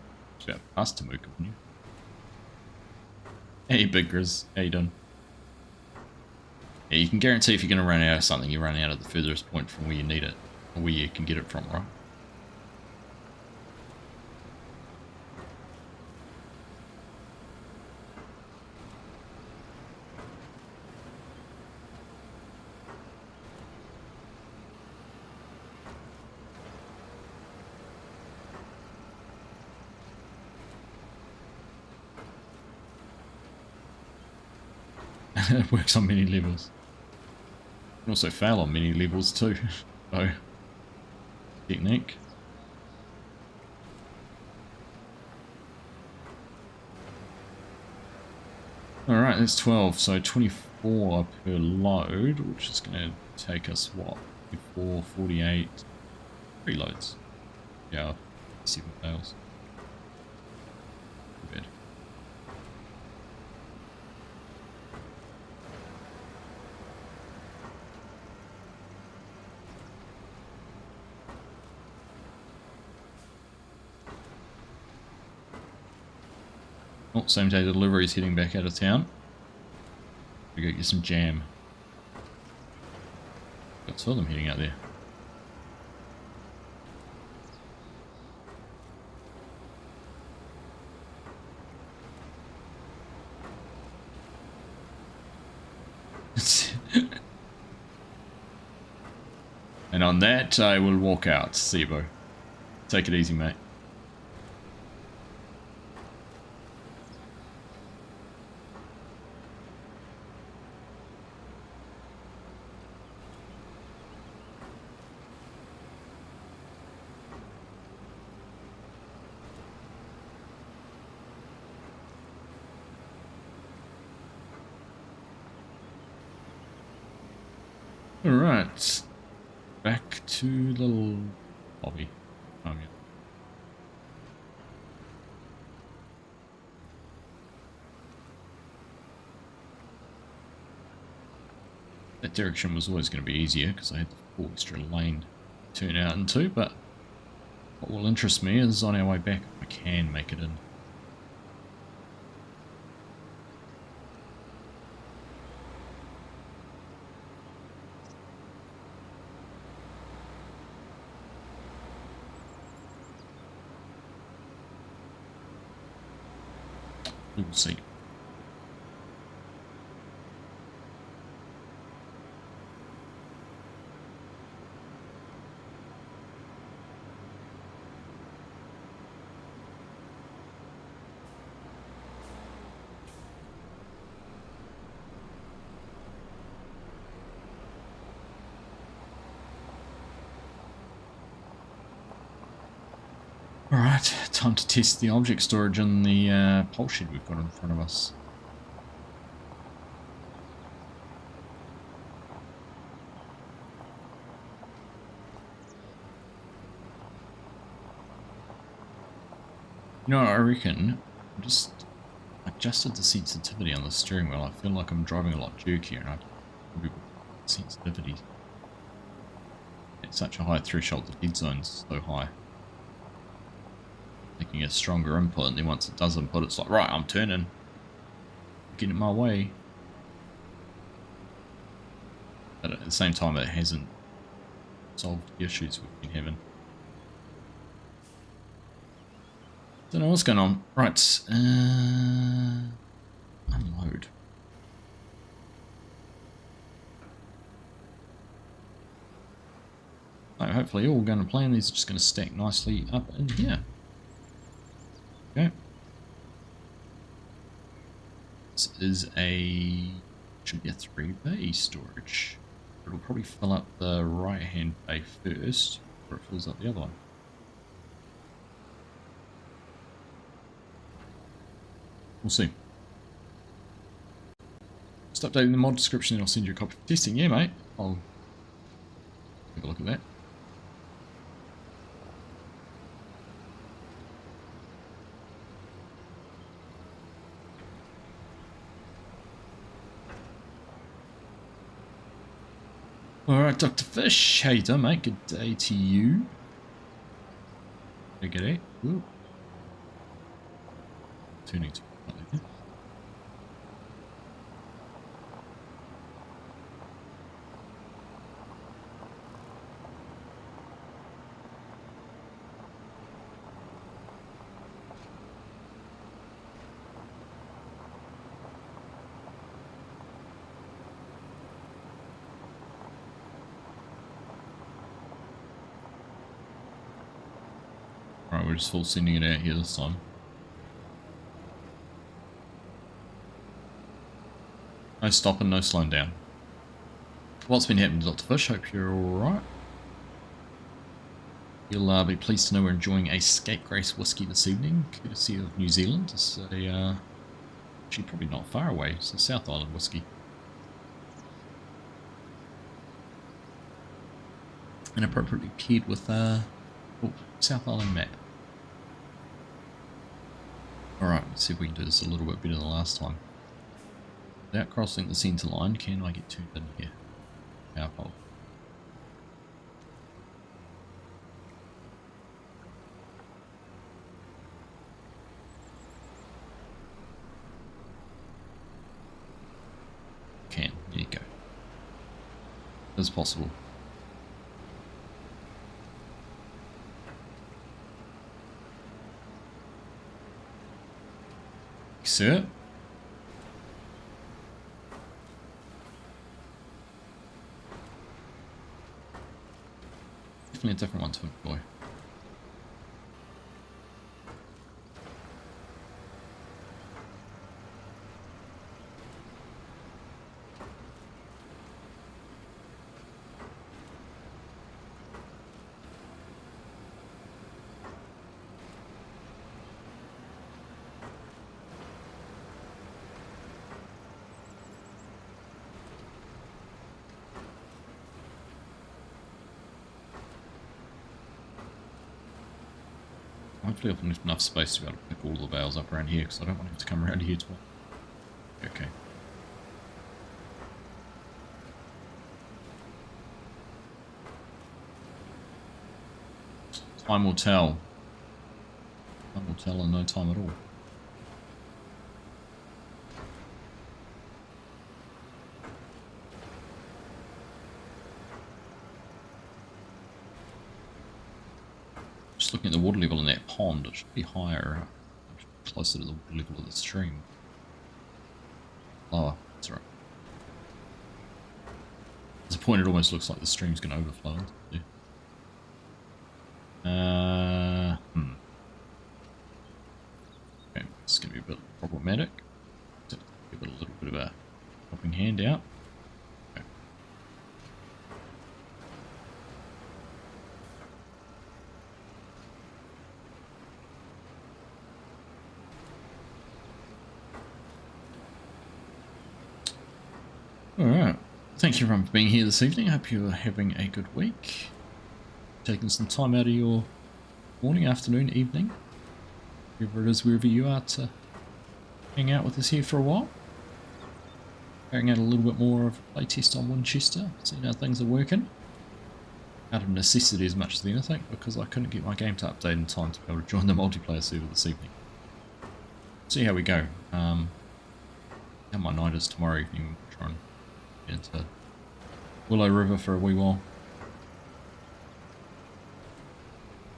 about past Temuka, wouldn't you? Hey, Big Grizz. How you doing? Yeah, you can guarantee if you're going to run out of something, you run out at the furthest point from where you need it. Or where you can get it from, right? It works on many levels. You can also fail on many levels too. So, technique. Alright, that's 12, so 24 per load, which is going to take us, what, 54, 48, 3 loads. Yeah, 7 fails. Too bad. Oh, same day delivery is heading back out of town. We go get some jam. Got 2 of them heading out there. And on that, I will walk out. Sebo. Take it easy, mate. Alright, back to the lobby. Oh, yeah. That direction was always going to be easier because I had the full extra lane to turn out into, but what will interest me is on our way back if I can make it in. We will see. Alright, time to test the object storage in the pole shed we've got in front of us. You know, I reckon I just adjusted the sensitivity on the steering wheel. I feel like I'm driving a lot jerkier and I probably sensitivity at such a high threshold, the dead zone's so high. Making a stronger input, and then once it does input, it's like, right, I'm turning. Getting my way. But at the same time, it hasn't solved the issues we've been having. Don't know what's going on. Right, unload. So hopefully all going to plan. These are just going to stack nicely up in here. Okay. This is should be a 3-bay storage. It'll probably fill up the right hand bay first before it fills up the other one. We'll see. Just updating the mod description and I'll send you a copy for testing. Yeah, mate. I'll take a look at that. Alright, Dr. Fish, how you doing, mate? Good day to you. Good day. Ooh. Tuning to Alright, we're just full sending it out here this time. No stopping, no slowing down. What's been happening, Dr. Fish? Hope you're alright. You'll be pleased to know we're enjoying a Scapegrace whiskey this evening, courtesy of New Zealand. It's a, actually probably not far away, it's a South Island whiskey. And appropriately paired with South Island map. Alright, let's see if we can do this a little bit better than last time. Without crossing the centre line, can I get turned in here? Power pole. Can, there you go. As possible. Sir? Definitely a different one to employ. Hopefully I've left enough space to be able to pick all the bales up around here, because I don't want him to come around here twice. Okay. Time will tell. Time will tell in no time at all. Just looking at the water level in that pond, it should be higher, closer to the water level of the stream. Lower, that's right. There's a point it almost looks like the stream's going to overflow. Yeah. Okay, it's going to be a bit problematic. Give it a little bit of a helping hand out. Okay. Alright, thank you everyone for being here this evening. I hope you're having a good week. Taking some time out of your morning, afternoon, evening, wherever it is, wherever you are, to hang out with us here for a while. Carrying out a little bit more of a playtest on Winchester, seeing how things are working. Out of necessity as much as anything, because I couldn't get my game to update in time to be able to join the multiplayer server this evening. See how we go. How my night is tomorrow evening. We'll try and get into Willow River for a wee while.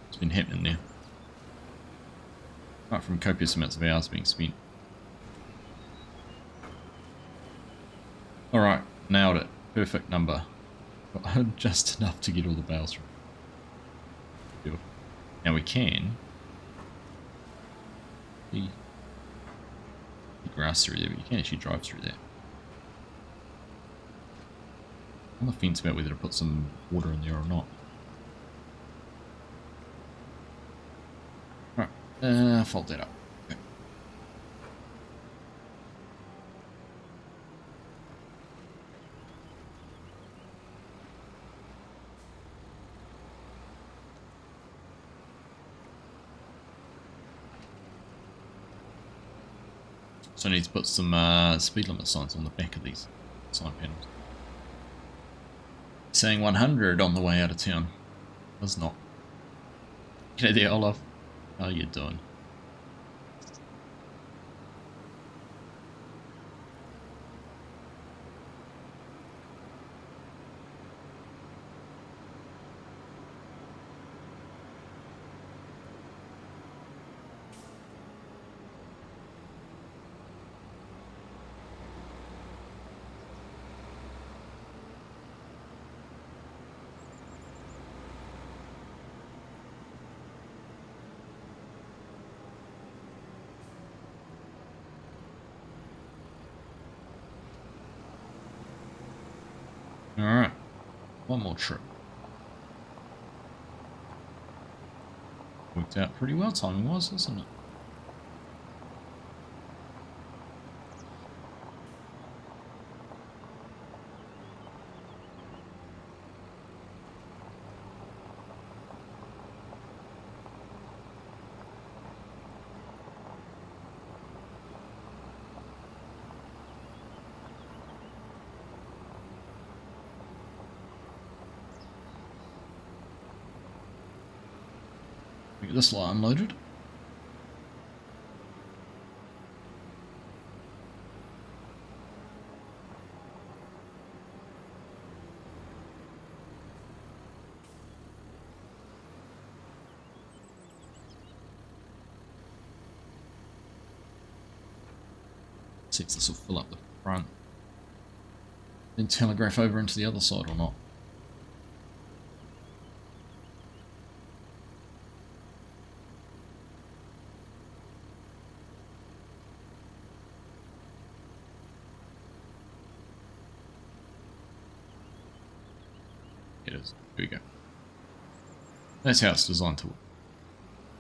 It's been happening there. Apart from copious amounts of hours being spent. Alright, nailed it. Perfect number. Got just enough to get all the bales through. Beautiful. Now we can see grass through there, but you can actually drive through there. I'm on the fence about whether to put some water in there or not. Right, fold that up. Okay. So I need to put some speed limit signs on the back of these sign panels. saying 100 on the way out of town. Was not. G'day there, Olaf. How you doing? Alright, one more trip. Worked out pretty well timing-wise, isn't it? Get this lot unloaded. See if this will fill up the front. Then telegraph over into the other side or not. It is. Here we go. That's how it's designed to work.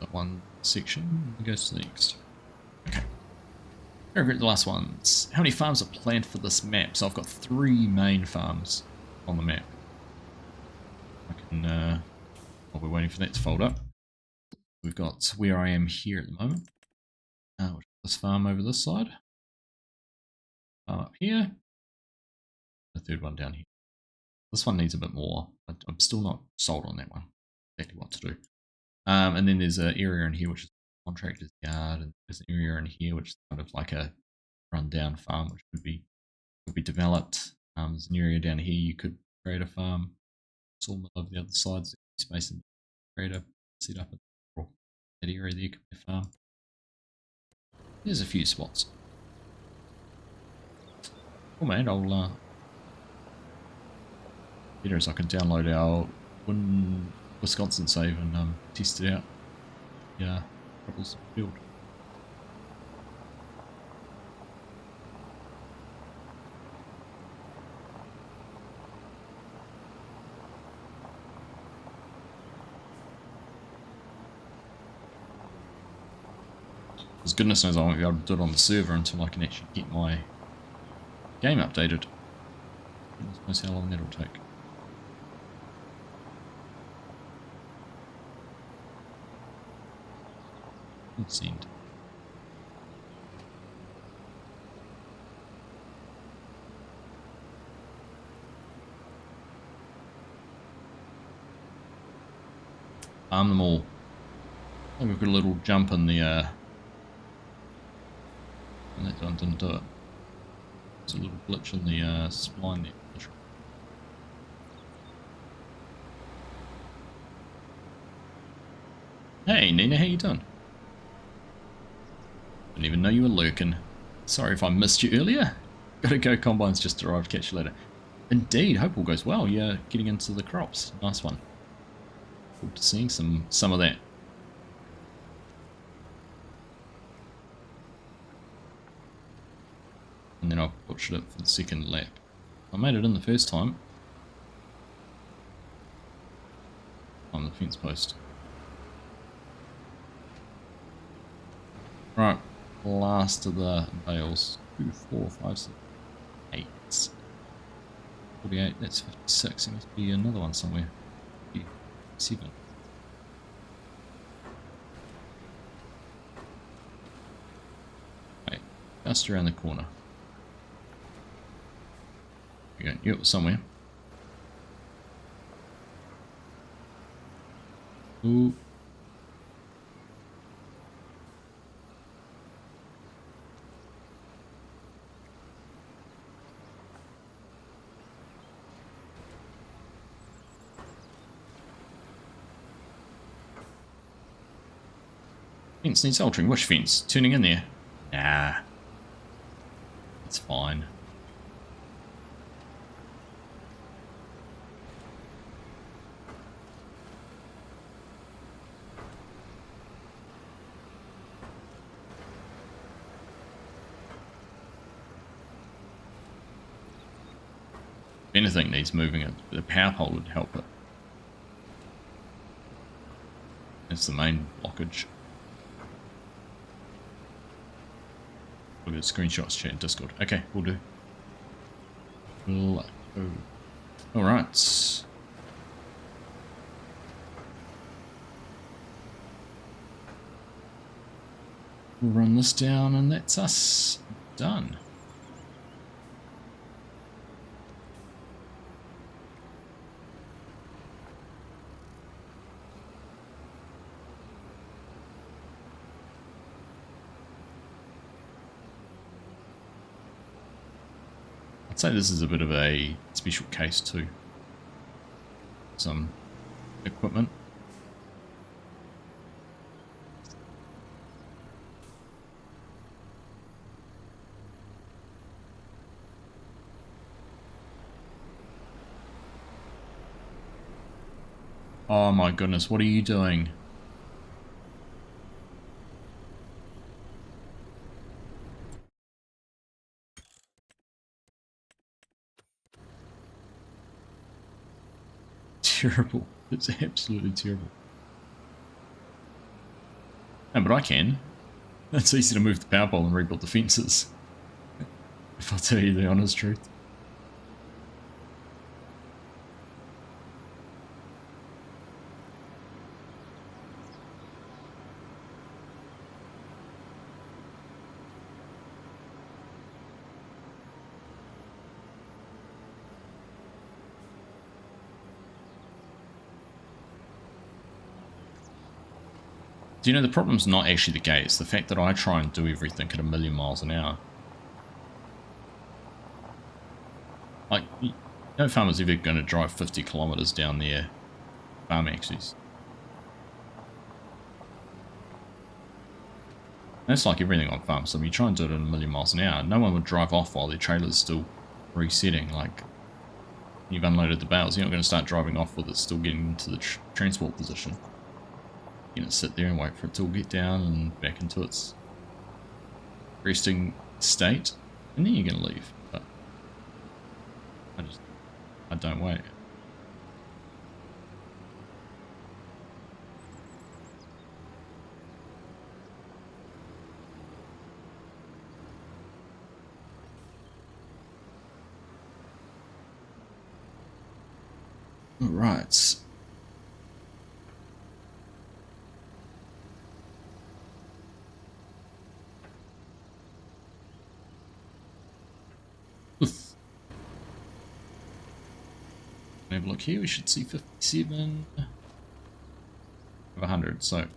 That one section goes to the next. Okay. Over at the last ones. How many farms are planned for this map? So I've got 3 main farms on the map. I can, while we're waiting for that to fold up. We've got where I am here at the moment. This farm over this side. Farm up here. The third one down here. This one needs a bit more. I'm still not sold on that one. Exactly what to do. And then there's an area in here which is a contractor's yard, and there's an area in here which is kind of like a run-down farm which could be developed. There's an area down here you could create a farm. Sawmill over the other side, so space and create a set up that area there could be a farm. There's a few spots. Cool, mate. I'll better as I can download our Wisconsin save and test it out. Yeah, troubles build. Because goodness knows I won't be able to do it on the server until I can actually get my game updated. Goodness knows how long that'll take. Send. Arm them all. I think we've got a little jump in the and that one didn't do it. There's a little glitch in the spline there. Hey Nina, how you doing? Didn't even know you were lurking. Sorry if I missed you earlier. Gotta go, Combine's just arrived, catch you later. Indeed, hope all goes well. You're getting into the crops. Nice one. Forward to seeing some of that. And then I'll butcher it for the second lap. I made it in the first time. On the fence post. Right. Last of the bales. 2, 4, 5, 6, 8. 48, that's 56. There must be another one somewhere. 7. Right, just around the corner. There we go, yep, somewhere. Ooh. Fence needs altering. Which fence? Turning in there? Nah. It's fine. If anything needs moving, it the power pole would help it. That's the main blockage. Look at the screenshots, chat, in Discord. Okay, we'll do. Alright. We'll run this down and that's us done. I'd say this is a bit of a special case too. Some equipment. Oh my goodness, what are you doing? Terrible. It's absolutely terrible. No, but I can. It's easy to move the power pole and rebuild the fences. If I'll tell you the honest truth. Do you know, the problem's not actually the gate, it's the fact that I try and do everything at 1,000,000 miles an hour. Like, no farmer's ever going to drive 50 kilometers down their farm axis. That's like everything on farms. So when you try and do it at 1,000,000 miles an hour, no one would drive off while their trailer's still resetting. Like, you've unloaded the bales, you're not going to start driving off with it still getting into the transport position. You're going to sit there and wait for it to all get down and back into its resting state, and then you're going to leave. But I don't wait. All right. Have a look here, we should see 57 of 100, so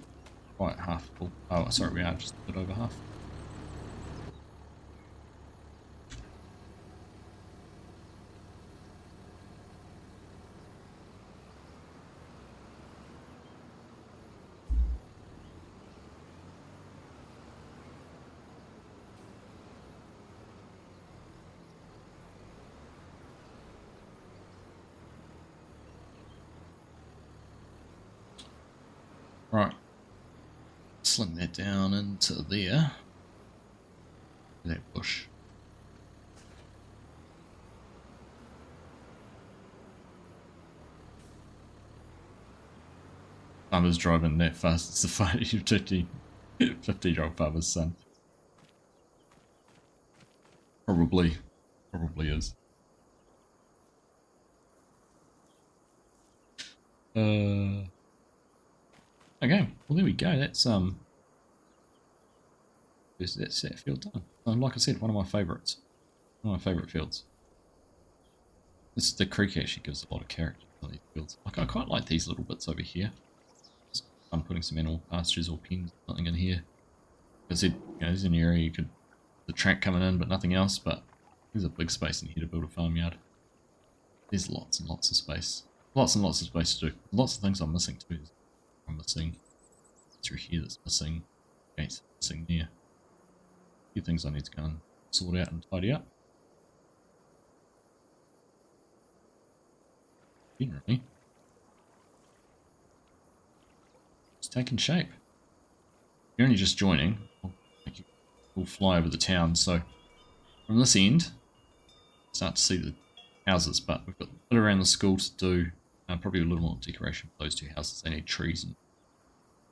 quite half full. Oh, sorry, we are just a bit over half. Right, slim that down into there, that bush. Farmer's driving that fast, it's the 50-year-old farmer's son. Probably is. Okay, well there we go. That's that field done. Like I said, one of my favourites. One of my favourite fields. The creek actually gives a lot of character to these fields. Like I quite like these little bits over here. Just I'm putting some animal pastures or pens or something in here. I said, there's an area you could, the track coming in, but nothing else. But there's a big space in here to build a farmyard. There's lots and lots of space. Lots and lots of space to do. Lots of things I'm missing too. I'm missing through here that's missing. Gates missing there. A few things I need to go and sort out and tidy up. Generally, it's taking shape. You're only just joining. We'll fly over the town. So from this end, start to see the houses, but we've got a bit around the school to do. Probably a little more decoration for those two houses. They need trees, and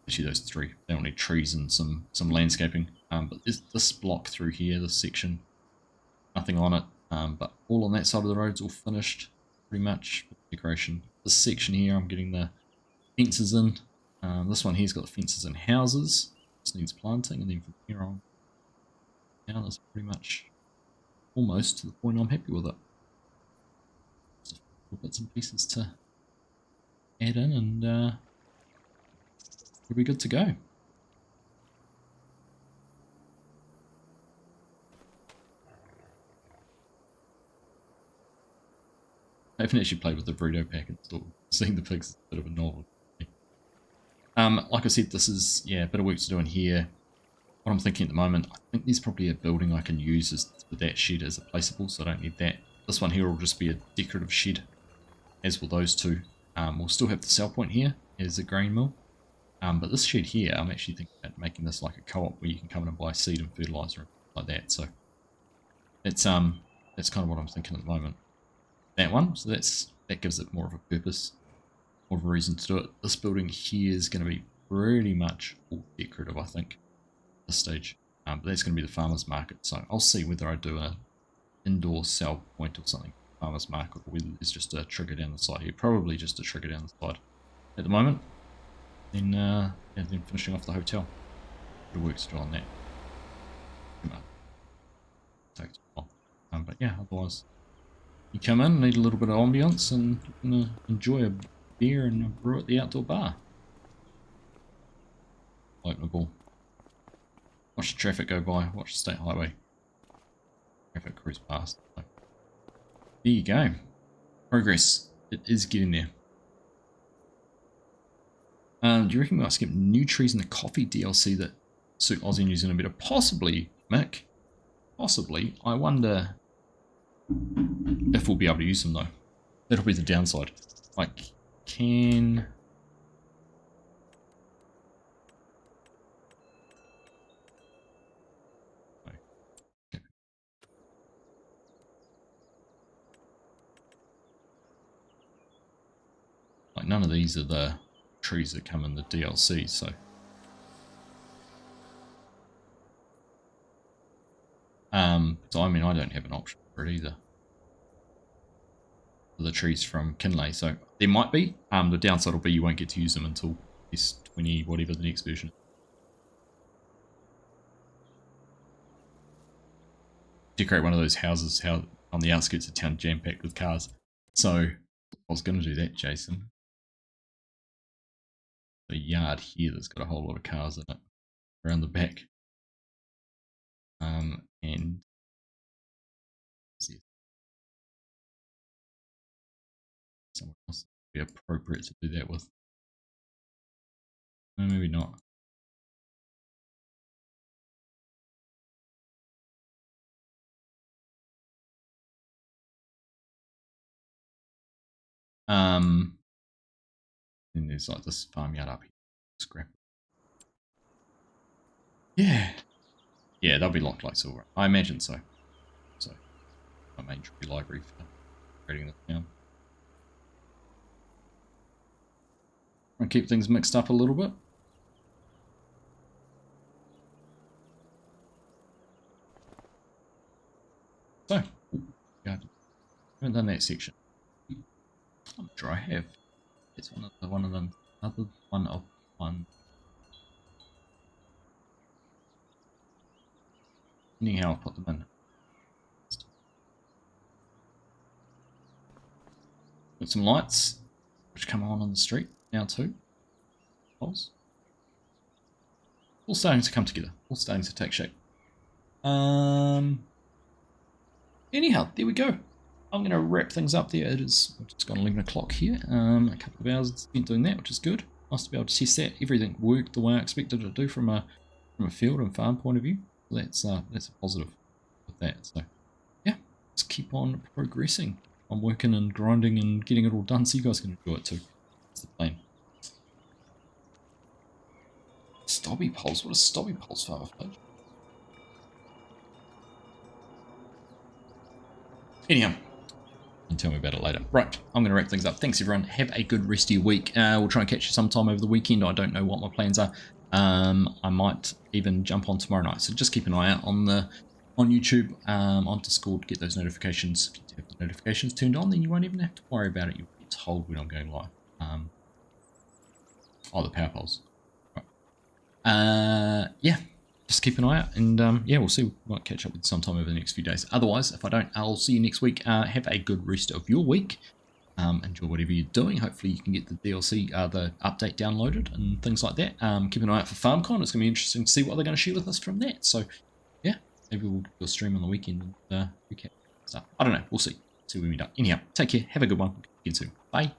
actually those three. They all need trees and some landscaping. But this block through here, this section, nothing on it. But all on that side of the road's all finished, pretty much. Decoration. This section here, I'm getting the fences in. This one here's got the fences and houses. This needs planting, and then from here on down, that's pretty much almost to the point I'm happy with it. Just a few bits and pieces to add in, and we'll be good to go. I haven't actually played with the burrito pack installed. Seeing the pigs is a bit of a novelty. Like I said, this is, a bit of work to do in here. What I'm thinking at the moment, I think there's probably a building I can use with that shed as a placeable, so I don't need that. This one here will just be a decorative shed, as will those two. We'll still have the sell point here as a grain mill. But this shed here, I'm actually thinking about making this like a co-op where you can come in and buy seed and fertilizer and like that. So that's kind of what I'm thinking at the moment. That one, so that gives it more of a purpose, more of a reason to do it. This building here is going to be pretty much all decorative, I think, at this stage. But that's going to be the farmer's market, so I'll see whether I do a indoor sell point or something, farmer's market, or whether there's just a trigger down the side here. Probably just a trigger down the side at the moment. Then, then finishing off the hotel. Bit of work to do on that. Takes a while. But yeah, otherwise, you come in, need a little bit of ambience, and you're going to enjoy a beer and a brew at the outdoor bar. Open the ball. Watch the traffic go by, watch the state highway. Traffic cruise past. So, there you go. Progress. It is getting there. Do you reckon we might skip new trees in the coffee DLC that suit Aussie New Zealand better? Possibly, Mick. Possibly. I wonder if we'll be able to use them though. That'll be the downside. Like, can... Like, none of these are the trees that come in the DLC, so... So I mean, I don't have an option for it either. For the trees from Kinley, so there might be. The downside will be you won't get to use them until this 20, whatever the next version. Decorate one of those houses on the outskirts of town, jam-packed with cars. So I was going to do that, Jason. The yard here that's got a whole lot of cars in it around the back. And someone else would be appropriate to do that with. No, maybe not. Then there's like this farmyard up here. Scrap. Yeah. Yeah, they'll be locked like silver. I imagine so. So, my main tree library for creating the town. I'll keep things mixed up a little bit. So, I haven't done that section. I'm sure I have. It's one of them. Another one of one. Anyhow, I'll put them in. Put some lights, which come on the street now too. Poles. all starting to come together. All starting to take shape. Anyhow, there we go. I'm going to wrap things up there. It's gone 11 o'clock here. A couple of hours spent doing that, which is good. Nice to be able to test that. Everything worked the way I expected it to do from a field and farm point of view. That's a positive with that. So yeah, let's keep on progressing. I'm working and grinding and getting it all done so you guys can enjoy it too. That's the plan. Stobby poles. What is stobby poles, Father Fudge? Anyhow, you can tell me about it later. Right, I'm going to wrap things up. Thanks, everyone. Have a good rest of your week. We'll try and catch you sometime over the weekend. I don't know what my plans are. I might even jump on tomorrow night. So just keep an eye out on YouTube, on Discord. Get those notifications. If you have the notifications turned on, then you won't even have to worry about it. You'll be told when I'm going live. The power poles. Right. Yeah. Just keep an eye out, and yeah, we'll see. We might catch up with you sometime over the next few days. Otherwise, if I don't, I'll see you next week. Have a good rest of your week. Enjoy whatever you're doing. Hopefully you can get the DLC, the update downloaded and things like that. Keep an eye out for FarmCon. It's going to be interesting to see what they're going to share with us from that. So yeah, maybe we'll do a stream on the weekend and recap stuff. I don't know. We'll see. See when we're done. Anyhow, take care. Have a good one. Get soon. Bye.